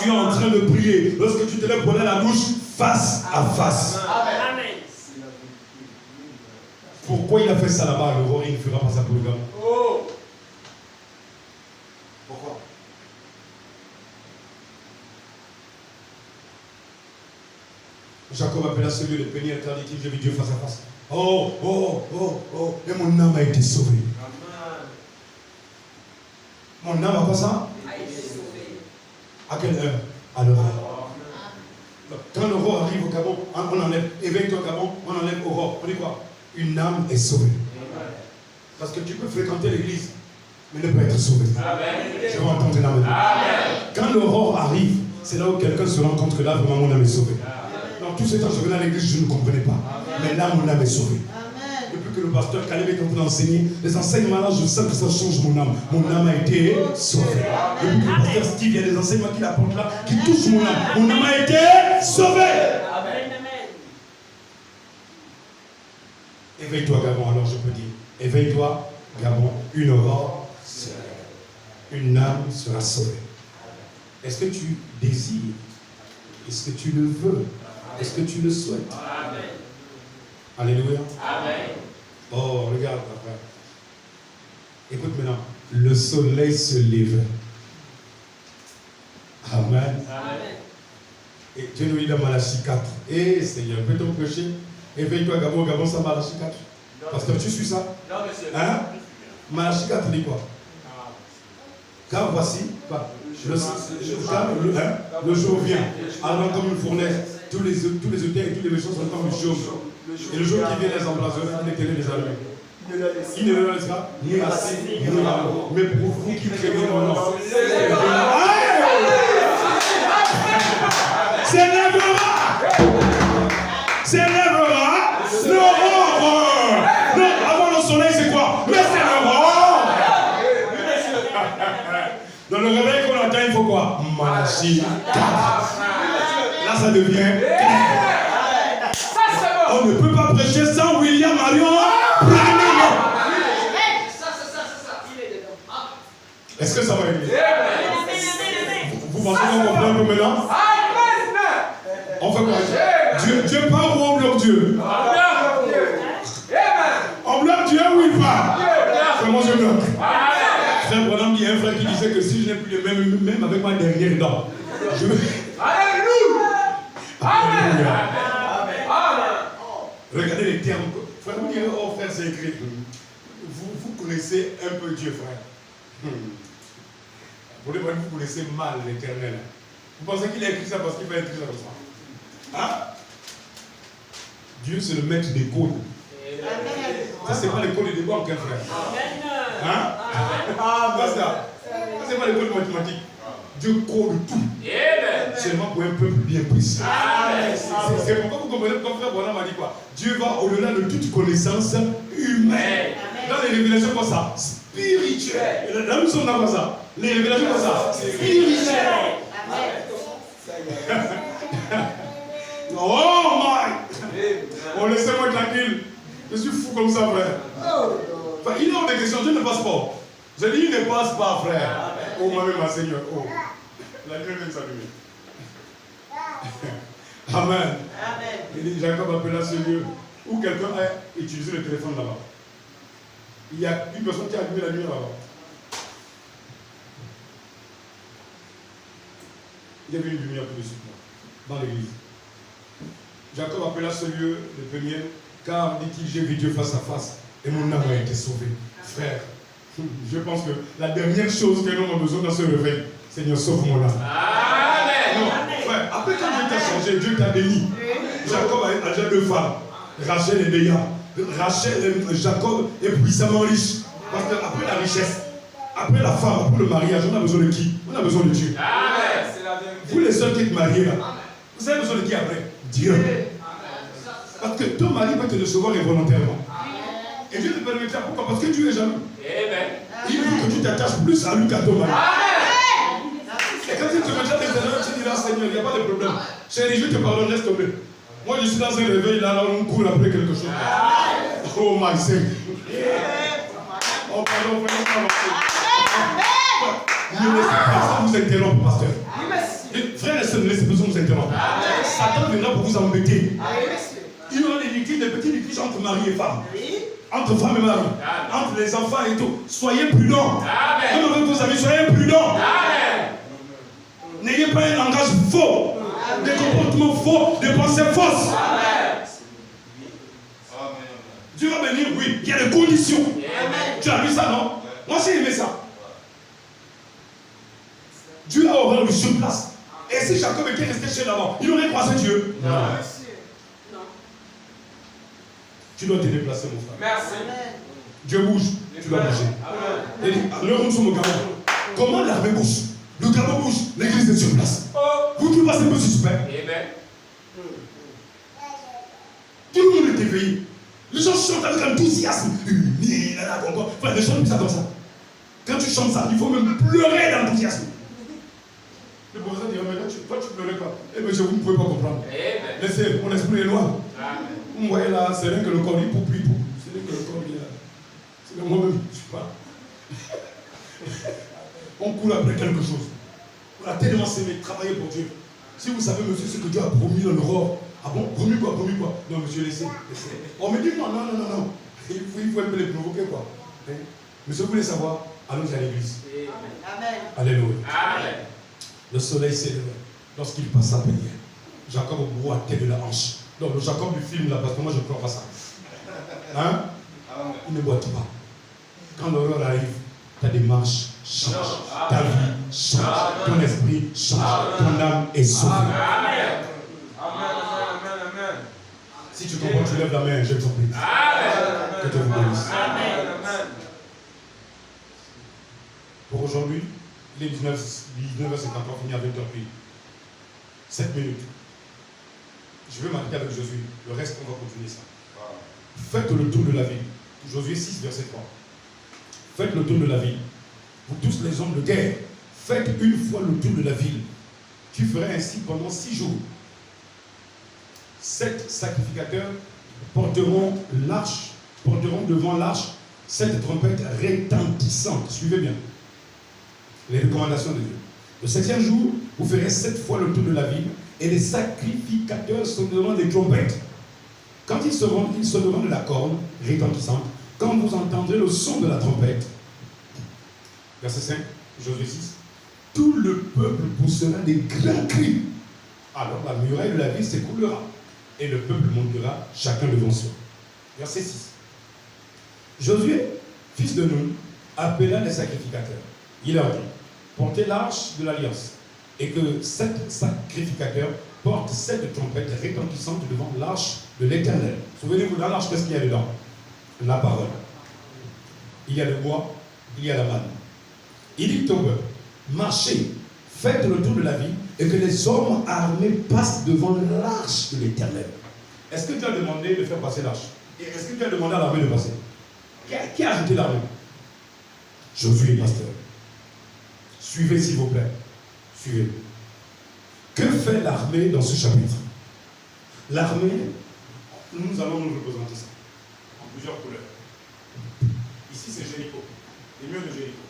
Tu es en train de prier. Lorsque tu te lèves pour aller à la douche, face à face. Amen. Pourquoi il a fait ça là-bas? L'aurore, il ne fera pas ça pour le gars. Oh. Pourquoi? Jacob appela ce lieu de Péniel, car dit-il, j'ai vu Dieu face à face. Oh, et mon âme a été sauvée. Mon âme a quoi ça? A été sauvée. À quelle heure? À l'aurore. Quand l'aurore arrive au Gabon, on enlève, éveille-toi au Gabon, on enlève aurore. On dit quoi? Une âme est sauvée. Parce que tu peux fréquenter l'église, mais ne pas être sauvé. Je vais entendre une âme. Quand l'aurore arrive, c'est là où quelqu'un se rend compte que là, vraiment, mon âme est sauvée. Dans tout ce temps, je venais à l'église, je ne comprenais pas. Mais là, mon âme est sauvée. Depuis que le pasteur Caleb est en train d'enseigner, les enseignements là, je sens que ça change mon âme. Mon âme a été sauvée. Depuis que le pasteur Steve, il y a des enseignements qu'il apporte là, qui touchent mon âme. Mon âme a été sauvée. Éveille-toi, Gabon, alors je peux dire. Éveille-toi, Gabon, une aurore se lève. Une âme sera sauvée. Est-ce que tu désires? Est-ce que tu le veux? Est-ce que tu le souhaites? Amen. Alléluia. Amen. Oh, regarde après. Écoute maintenant. Le soleil se lève. Amen. Amen. Et Dieu nous dit dans Malachie 4. Eh Seigneur, peut-on prêcher? Éveille-toi, Gabon, Gabon, ça Malachie 4. Parce que tu suis ça? Non, monsieur. Hein? Malachie 4 dit quoi? Car voici, le jour vient, ardent comme une fournaise, tous les auteurs et tous les méchants sont comme du chaume. Et le jour qui vient les embrasera, il n'est les allumer. Il ne le laissera ni assis, ni debout. Mais pour vous qui craignez mon nom, s'élèvera l'aurore. Non, avant le soleil, c'est quoi? Mais c'est l'aurore. Dans le réveil qu'on attend, il faut faut quoi? Malachie 4. Là, ça devient clair. On ne peut pas prêcher sans William Marion Branham. Est-ce que ça va aider? Vous pensez qu'on comprend un peu maintenant? On fait quoi? Dieu parle ou on bloque Dieu? On bloque Dieu ou il parle? Comment je bloque? Frère Branham dit, un frère qui disait que si je n'ai plus le même avec ma dernière dent, je vais... Alléluia. Regardez les termes. Frère, vous direz, oh frère, c'est écrit. Vous connaissez un peu Dieu, frère. Vous connaissez mal l'Éternel. Vous pensez qu'il a écrit ça parce qu'il va écrire ça comme ça? Hein? Dieu, c'est le maître des codes. Ça, c'est pas les codes des banques, hein, frère. Hein? Ça, c'est pas les codes mathématiques. Dieu code tout. Seulement pour un peuple bien précis. C'est pourquoi vous comprenez comme frère Bonham a dit quoi? Dieu va au-delà de toute connaissance humaine. Dans les révélations comme ça, spirituelles. Là, nous sommes dans ça. Les révélations comme ça, spirituelles. Oh my! Oh, laissez-moi tranquille. Je suis fou comme ça, frère. Enfin, il y a des questions, Dieu ne passe pas. Je dis, il ne passe pas, frère. Oh, ma Seigneur. Oh. La Dieu vient de s'allumer. Amen. Il dit, Jacob appela ce lieu où quelqu'un a utilisé le téléphone là-bas. Il y a une personne qui a allumé la lumière là-bas. Il y avait une lumière tout de suite là, dans l'église. Jacob appela ce lieu le premier, car dit-il, j'ai vu Dieu face à face et mon âme a été sauvée. Frère, je pense que la dernière chose que l'homme a besoin dans ce réveil, Seigneur, sauve mon âme. Amen. Non, frère, après quand Dieu t'a changé, Dieu t'a béni. Jacob a déjà 2 femmes, Rachel et Léa. Jacob est puissamment riche. Parce qu'après la richesse, après la femme, après le mariage, on a besoin de qui? On a besoin de Dieu. Amen. Vous les seuls qui êtes mariés là, vous avez besoin de qui après? Dieu. Parce que ton mari va te recevoir involontairement. Et Dieu te permettra. Pourquoi? Parce que Dieu est jaloux. Il veut que tu t'attaches plus à lui qu'à ton mari. Et quand il te mettra des erreurs, tu diras, Seigneur, il n'y a pas de problème. Chérie, je te pardonne, laisse tomber. Moi, je suis dans un réveil, là, on court après quelque chose. Oh, my Seigneur. Oh, pardon, ne laissez personne vous interrompre, pasteur. Frères et sœurs, ne laissez personne vous interrompre. Satan viendra pour vous embêter. Il y aura des litiges, des petits litiges entre mari et femme. Entre femme et mari. Entre les enfants et tout. Soyez prudents. Comme avec vos amis, soyez prudents. N'ayez pas un langage faux. Des comportements faux, des pensées fausses. Dieu va bénir, oui. Il y a des conditions. Tu as vu ça, non? Moi, j'ai aimé ça. Dieu a ouvert le sur place. Et si Jacob était resté chez l'avant, il aurait croisé Dieu? Non. Tu dois te déplacer, mon frère. Merci. Dieu bouge, tu dois bouger. Et alors nous sommes au Gabon. Comment l'armée bouge? Le Gabon bouge, l'église est sur place. Vous trouvez pas c'est un peu suspect? Tout le monde est éveillé. Les gens chantent avec enthousiasme. Frère, les gens disent ça comme ça. Quand tu chantes ça, il faut même pleurer d'enthousiasme. Le professeur dit, mais toi tu pleurais pas. Eh bien, vous ne pouvez pas comprendre. Laissez, mon esprit est loin. Vous voyez là, c'est rien que le corps, il poupe. C'est rien que le corps, il est là. C'est comme moi-même, je ne sais pas. On court après quelque chose. On a tellement s'aimé, travailler pour Dieu. Si vous savez, monsieur, ce que Dieu a promis dans l'aurore. Ah bon? Promis quoi? Non, monsieur, laissez. On me dit non. Il faut un peu les provoquer, quoi. Monsieur, vous voulez savoir? Allons à l'église. Amen. Alléluia. Amen. Le soleil s'est levé lorsqu'il passa Béniel. Jacob boitait de la hanche. Donc le Jacob du film là, parce que moi je ne crois pas ça. Hein? Il ne boite pas. Quand l'aurore arrive, ta démarche change. Ta vie change. Ton esprit change. Ton âme est sauvée. Amen. Si tu comprends, tu lèves la main, je t'en prie. Que Dieu vous bénisse. Pour aujourd'hui, il est 19h53, fini à 20h pile. 7 minutes. Je vais m'arrêter avec Josué. Le reste, on va continuer ça. Faites le tour de la ville. Josué 6, verset 3. Faites le tour de la ville. Vous tous les hommes de guerre, faites une fois le tour de la ville. Tu ferais ainsi pendant 6 jours. 7 sacrificateurs porteront devant l'arche 7 trompettes retentissantes. Suivez bien les recommandations de Dieu. Le 7e jour, vous ferez 7 fois le tour de la ville et les sacrificateurs sonneront des trompettes. Quand ils sonneront de la corne retentissante, quand vous entendrez le son de la trompette, verset 5, Josué 6, tout le peuple poussera des grands cris. Alors la muraille de la ville s'écroulera et le peuple montera chacun devant soi. Verset 6. Josué, fils de Nun, appela les sacrificateurs. Il leur dit, portez l'arche de l'alliance et que 7 sacrificateurs portent 7 trompettes retentissantes devant l'arche de l'Éternel. Souvenez-vous, dans l'arche, qu'est-ce qu'il y a dedans? La parole. Il y a le bois, il y a la manne. Il dit au peuple, marchez, faites le tour de la ville et que les hommes armés passent devant l'arche de l'Éternel. Est-ce que tu as demandé de faire passer l'arche? Est-ce que tu as demandé à l'armée de passer? Qui a ajouté l'armée? Josué, pasteur. Suivez s'il vous plaît. Suivez. Que fait l'armée dans ce chapitre? L'armée, nous allons nous représenter ça en plusieurs couleurs. Ici c'est Jéricho, les murs de Jéricho.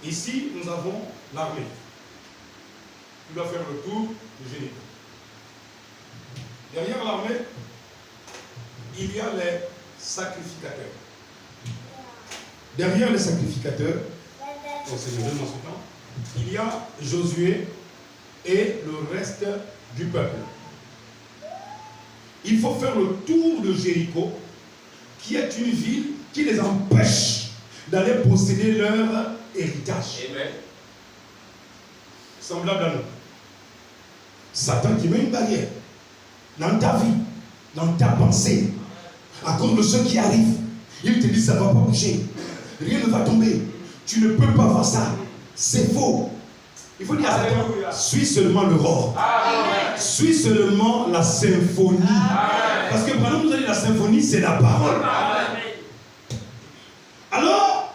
Ici nous avons l'armée. Tu dois faire le tour de Jéricho. Derrière l'armée, il y a les sacrificateurs. Derrière les sacrificateurs, il y a Josué et le reste du peuple. Il faut faire le tour de Jéricho, qui est une ville qui les empêche d'aller posséder leur héritage. Amen. Semblable à nous. Satan qui met une barrière dans ta vie, dans ta pensée, à cause de ceux qui arrivent. Il te dit ça ne va pas bouger, rien ne va tomber, tu ne peux pas voir ça, c'est faux. Il faut dire à Satan, suis seulement l'aurore, suis seulement la symphonie. Amen. Parce que pendant que nous avons dit la symphonie, c'est la parole. Amen. Alors,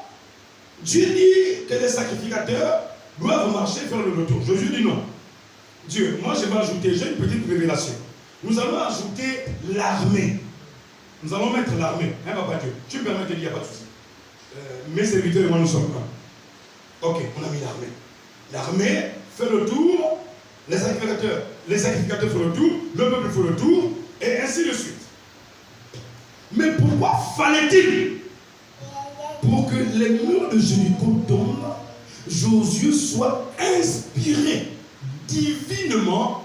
Dieu dit que les sacrificateurs doivent marcher faire le retour. Jésus dit non. Dieu, moi je vais ajouter, j'ai une petite révélation. Nous allons ajouter l'armée. Nous allons mettre l'armée. Hein, papa Dieu, tu me permets de dire, il n'y a pas de souci. Mes serviteurs et moi nous sommes là. Ok, on a mis l'armée. L'armée fait le tour, les sacrificateurs font le tour, le peuple fait le tour, et ainsi de suite. Mais pourquoi fallait-il, pour que les murs de Jéricho tombent, Josué soit inspiré divinement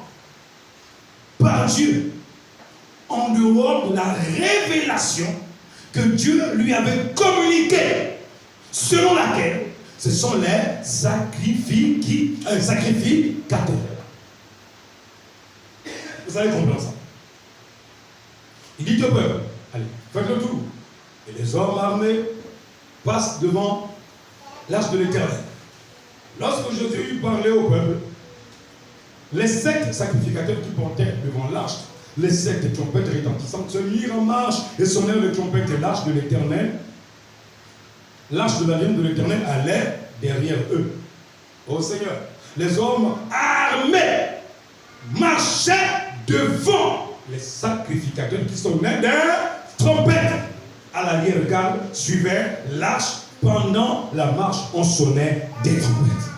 par Dieu, en dehors de la révélation que Dieu lui avait communiquée, selon laquelle ce sont les sacrificateurs. Vous allez comprendre ça. Il dit au peuple, allez, faites le tour. Et les hommes armés passent devant l'arche de l'Éternel. Lorsque Jésus eut parlé au peuple, les 7 sacrificateurs qui portaient devant l'arche, les 7 trompettes retentissantes se mirent en marche et sonnèrent les trompettes et l'arche de l'Éternel. L'arche de l'alliance de l'Éternel allait derrière eux. Ô Seigneur, les hommes armés marchaient devant les sacrificateurs qui sonnaient des trompettes. À l'arrière-garde suivait l'arche. Pendant la marche, on sonnait des trompettes.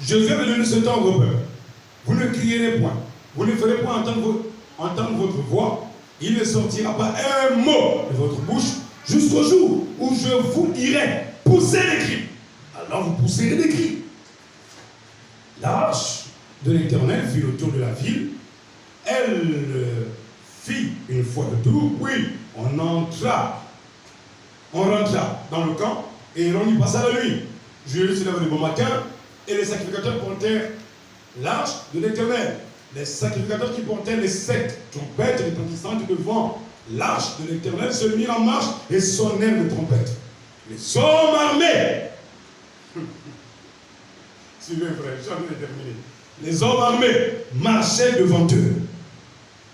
Jésus avait donné ce temps au peuple. Vous ne crierez point. Vous ne ferez point entendre votre voix. Il ne sortira pas un mot de votre bouche jusqu'au jour où je vous dirai, poussez les cris. Alors vous pousserez des cris. L'arche de l'Éternel fit le tour de la ville. Elle fit une fois le tour, puis on rentra dans le camp et on y passa la nuit. Jésus se leva le bon matin et les sacrificateurs portèrent l'arche de l'Éternel. Les sacrificateurs qui portaient les 7 trompettes retentissantes devant l'arche de l'Éternel se mirent en marche et sonnèrent les trompettes. Les hommes armés, suivez frère, j'en ai terminé. Les hommes armés marchaient devant eux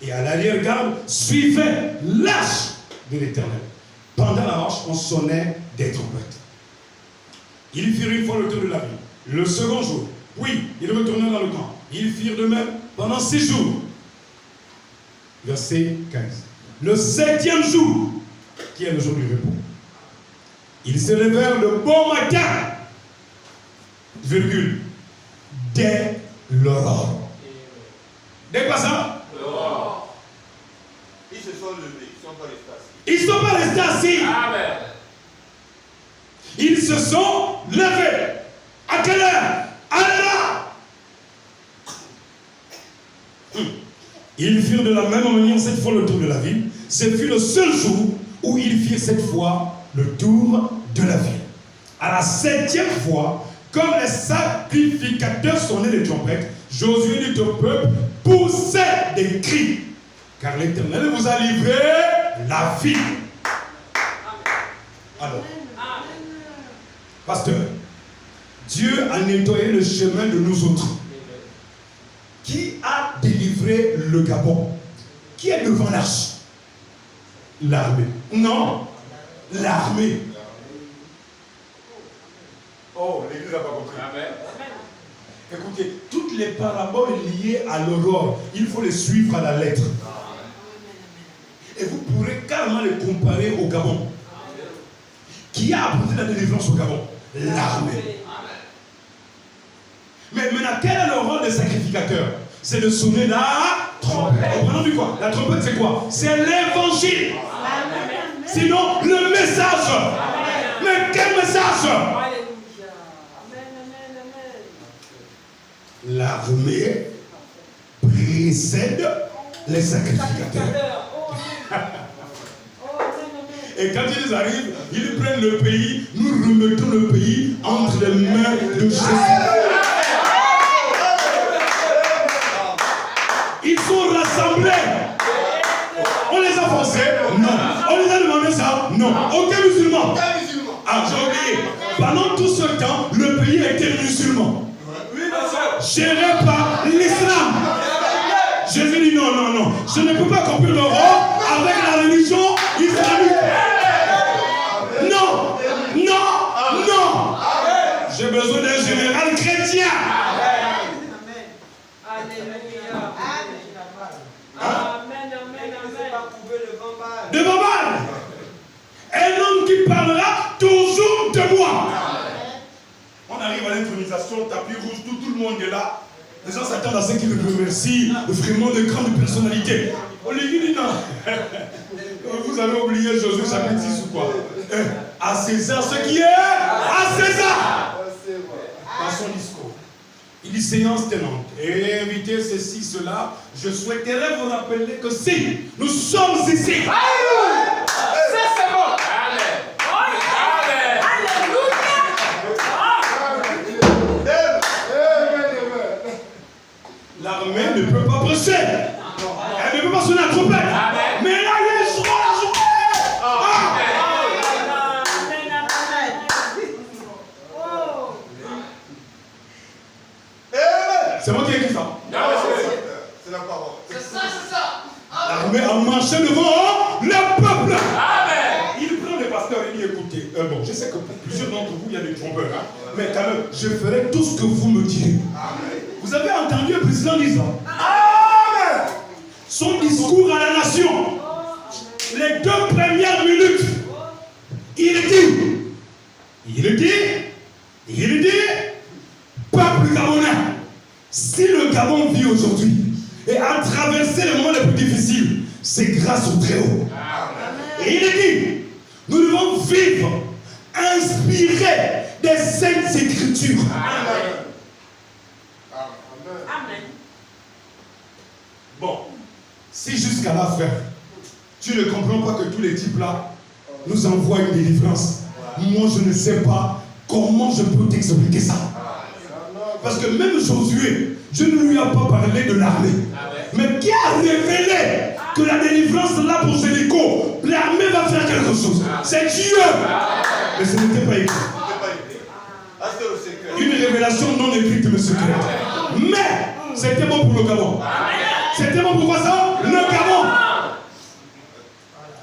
et à l'arrière-garde suivaient l'arche de l'Éternel. Pendant la marche, on sonnait des trompettes. Ils firent une fois le tour de la ville. Le second jour, oui, ils retournèrent dans le camp. Ils firent de même pendant 6 jours. Verset 15. Le 7e jour, qui est le jour du repos, ils se levèrent le bon matin, virgule, dès l'aurore. Dès quoi ça? L'aurore. Ils se sont levés, ils ne sont pas restés assis. Ils ne sont pas restés assis. Amen. Ils se sont levés. À quelle heure? À l'heure. Ils firent de la même manière cette fois le tour de la ville. Ce fut le seul jour où ils firent cette fois le tour de la ville. À la 7e fois, comme les sacrificateurs sonnaient les trompettes, Josué dit au peuple, poussez des cris, car l'Éternel vous a livré la ville. Alors, pasteur, Dieu a nettoyé le chemin de nous autres. Qui a délivré le Gabon? Qui est devant l'arche? L'armée. Non, l'armée. Oh, l'Église n'a pas compris. Amen. Écoutez, toutes les paraboles liées à l'aurore, il faut les suivre à la lettre. Et vous pourrez carrément les comparer au Gabon. Qui a apporté la délivrance au Gabon? L'armée. Mais maintenant, quel est le rôle des sacrificateurs? C'est de sonner la trompette. Comprenons du quoi? La trompette, c'est quoi? C'est l'évangile. Sinon, le message. Mais quel message? L'armée précède les sacrificateurs. Et quand ils arrivent, ils prennent le pays, nous remettons le pays entre les mains de Jésus. Ils sont rassemblés. On les a forcés? Non. On les a demandé ça? Non. Aucun musulman. Ah, j'ai oublié. Pendant tout ce temps, le pays était musulman. Géré par l'islam. Jésus dit non, non, non. Je ne peux pas accomplir le rôle avec la religion islamique. Non, non, non. J'ai besoin d'un général chrétien. De Bambal. Un homme qui parlera toujours de moi. On arrive à l'intronisation, tapis rouge, tout le monde est là. Les gens s'attendent à ce qu'il remercie vraiment de grandes personnalités. On lui dit non. Vous avez oublié Josué chapitre 6 ou quoi? À César ce qui est à César. Dans son discours. Il dit séance tenante. Et éviter ceci, cela. Je souhaiterais vous rappeler que si nous sommes ici. C'est bon. Amen. L'armée ne peut pas prêcher. Elle ne peut pas sonner la trompette. Mais là, il y a la journée. C'est moi qui ai écrit ça. C'est la parole. C'est ça. L'armée a marché devant le peuple. Il prend les pasteurs et dit écoutez, bon, je sais que pour plusieurs d'entre vous, il y a des trompeurs. Mais quand même, je ferai tout ce que vous me direz. Vous avez entendu le président dire ça? Son discours à la nation, les 2 premières minutes, il dit, peuple gabonais, si le Gabon vit aujourd'hui et a traversé les moments les plus difficiles, c'est grâce au Très-Haut. Et il dit, nous devons vivre, inspirés des Saintes Écritures. Amen. Bon, si jusqu'à la fin, tu ne comprends pas que tous les types là nous envoient une délivrance, moi je ne sais pas comment je peux t'expliquer ça. Parce que même Josué, Dieu ne lui a pas parlé de l'armée. Mais qui a révélé que la délivrance là pour Jéricho, l'armée va faire quelque chose? C'est Dieu. Mais ce n'était pas écrit. Une révélation non écrite mais secrète. Mais c'était bon pour le Gabon. C'était bon pour quoi ça? Le Gabon.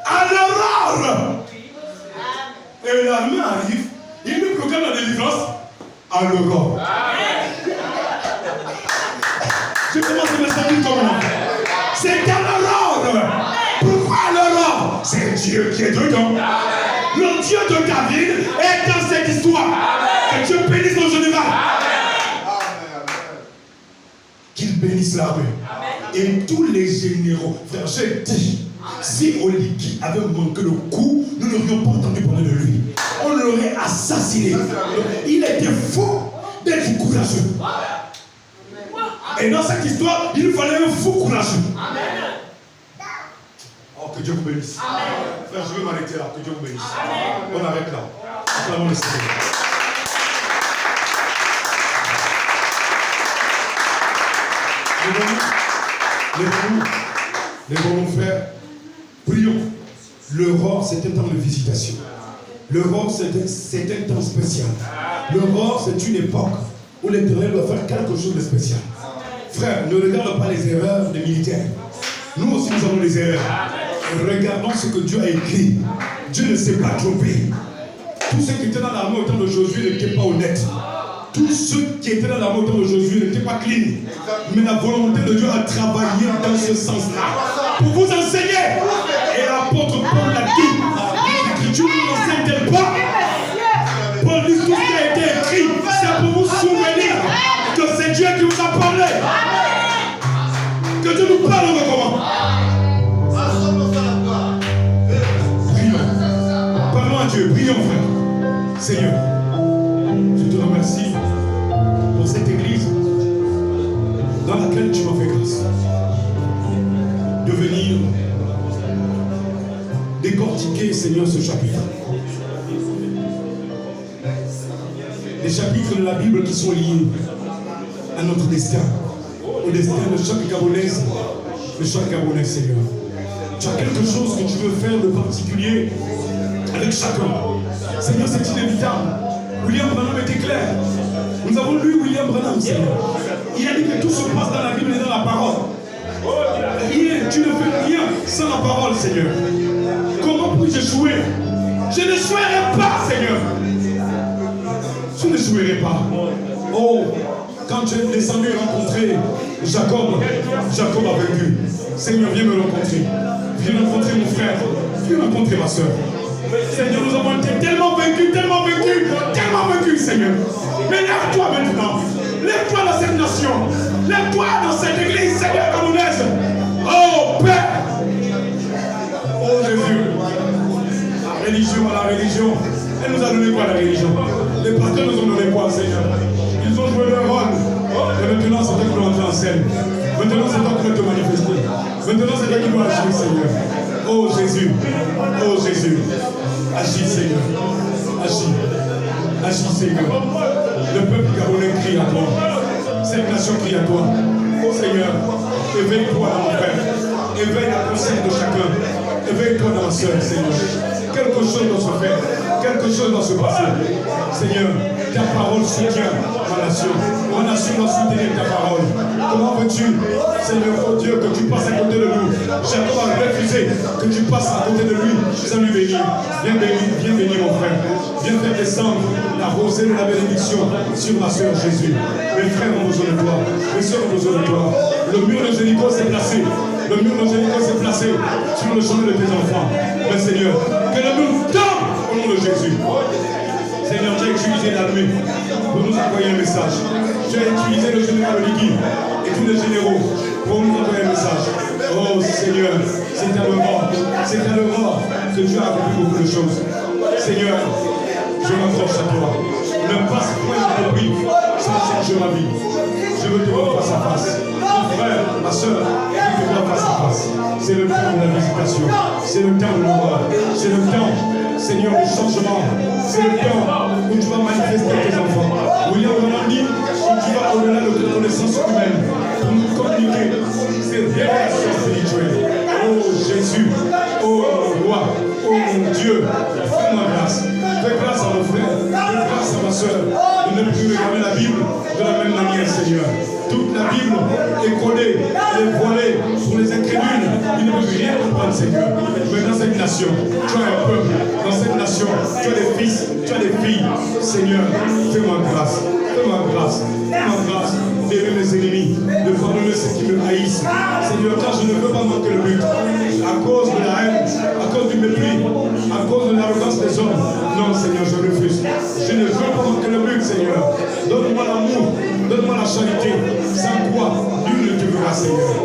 À l'aurore. Et l'armée arrive, il nous proclame la délivrance. obéissance à l'aurore. Je commence à me sentir comment? C'est dans l'aurore. Pourquoi l'aurore? C'est Dieu qui est dedans. Le Dieu de David est dans cette histoire. Que Dieu bénisse mon général. Qu'il bénisse l'armée. Et tous les généraux. Frère, j'ai dit, si Oliki avait manqué le coup, nous n'aurions pas entendu parler de lui. On l'aurait assassiné. Il était fou d'être courageux. Et dans cette histoire, il fallait un fou courageux. Oh, que Dieu vous bénisse. Frère, je vais m'arrêter là. Que Dieu vous bénisse. On arrête là. Acclamons le Seigneur. Les bons frères, prions. L'aurore, c'est un temps de visitation. L'aurore, c'est un temps spécial. L'aurore, c'est une époque où l'Éternel doit faire quelque chose de spécial. Frère, ne regarde pas les erreurs des militaires. Nous aussi, nous avons des erreurs. Et regardons ce que Dieu a écrit. Dieu ne s'est pas trompé. Tous ceux qui étaient dans l'armée au temps de Josué n'étaient pas honnêtes. Tous ceux qui étaient dans l'armée au temps de Josué n'étaient pas clean. Mais la volonté de Dieu a travaillé dans ce sens-là. Pour vous enseigner. Et l'apôtre Paul l'a dit. L'Écriture nous enseigne pas. Paul dit tout ce qui a été écrit. C'est pour vous souvenir que c'est Dieu qui vous a parlé. Que Dieu nous parle comment. Prions. Parlons à Dieu. Prions, frère. Seigneur, je te remercie pour cette église dans laquelle tu m'as fait grâce de venir décortiquer, Seigneur, ce chapitre. Les chapitres de la Bible qui sont liés à notre destin, au destin de chaque Gabonaise, Seigneur. Tu as quelque chose que tu veux faire de particulier avec chacun. Seigneur, c'est inévitable. William Branham était clair. Nous avons lu William Branham, Seigneur. Il a dit que tout se passe dans la Bible et dans la parole. Tu ne fais rien sans la parole, Seigneur. Comment puis-je échouer? Je n'échouerai pas, Seigneur. Je n'échouerai pas. Oh, quand tu es descendu et rencontré Jacob a vaincu. Seigneur, viens me rencontrer. Viens rencontrer mon frère. Viens rencontrer ma soeur. Seigneur, nous avons été tellement vaincus, Seigneur. Mais lève-toi maintenant. Lève-toi dans cette nation. Lève-toi dans cette église, Seigneur, gabonaise. Oh, Père. Oh, Jésus. La religion. Elle nous a donné quoi, la religion? Les pasteurs nous ont donné quoi, Seigneur? Ils ont joué leur rôle. Et maintenant, c'est toi qui dois entrer en scène. Maintenant, c'est toi qui dois te manifester. Maintenant, c'est toi qui dois agir, Seigneur. Oh, Jésus. Oh, Jésus. Agis, Seigneur. Agis, Seigneur. Le peuple gabonais crie à toi. Cette nation crie à toi. Oh, Seigneur, éveille-toi dans mon Père. Éveille la conscience de chacun. Éveille-toi dans ma soeur, Seigneur. Quelque chose doit se faire. Quelque chose doit se passer. Seigneur, ta parole soutient ma nation. Ma nation doit soutenir ta parole. Comment veux-tu, Seigneur, oh Dieu, que tu passes à côté de nous? Jacob a refusé que tu passes à côté de lui sans lui bénir. Viens bénir mon frère. Viens faire descendre la rosée de la bénédiction sur ma soeur Jésus. Mes frères ont besoin de toi. Mes soeurs ont besoin de toi. Le mur de Jéricho s'est placé. Le mur de Jéricho s'est placé sur le chemin de tes enfants. Mais Seigneur, que le mur tombe au nom de Jésus. Seigneur, tu as utilisé l'armée pour nous envoyer un message. Tu as utilisé le général Oligi et tous les généraux pour nous envoyer un message. Oh Seigneur, c'est à l'aurore que tu as accompli beaucoup de choses. Seigneur, je m'accroche à toi. Ne passe point de bruit sans changer ma vie. Je veux te voir face à face. Mon frère, ma soeur, je veux te voir face à face. C'est le temps de la visitation. C'est le temps de l'aurore. C'est le temps, Seigneur, du changement. C'est le temps où tu vas manifester tes enfants. William Branham dit que tu vas au-delà de toute connaissance humaine pour nous communiquer ces révélations spirituelles. Oh Jésus, oh roi, oh mon Dieu, fais-moi grâce. Fais grâce à mon frère, fais grâce à ma soeur de ne plus regarder la Bible de la même manière, Seigneur. Toute la la Bible est collée, elle est volée pour les incrédules. Ils ne peuvent rien comprendre, Seigneur. Mais dans cette nation, tu as un peuple. Dans cette nation, tu as des fils, tu as des filles. Seigneur, fais-moi grâce. Fais-moi grâce. Fais-moi grâce d'aimer mes ennemis, de pardonner ceux qui me haïssent. Seigneur, car je ne veux pas manquer le but. À cause de la haine, à cause du mépris, à cause de l'arrogance des hommes. Non, Seigneur, je refuse. Je ne veux pas manquer le but, Seigneur. Donne-moi l'amour, donne-moi la charité. Sans quoi, nul ne te verra, Seigneur.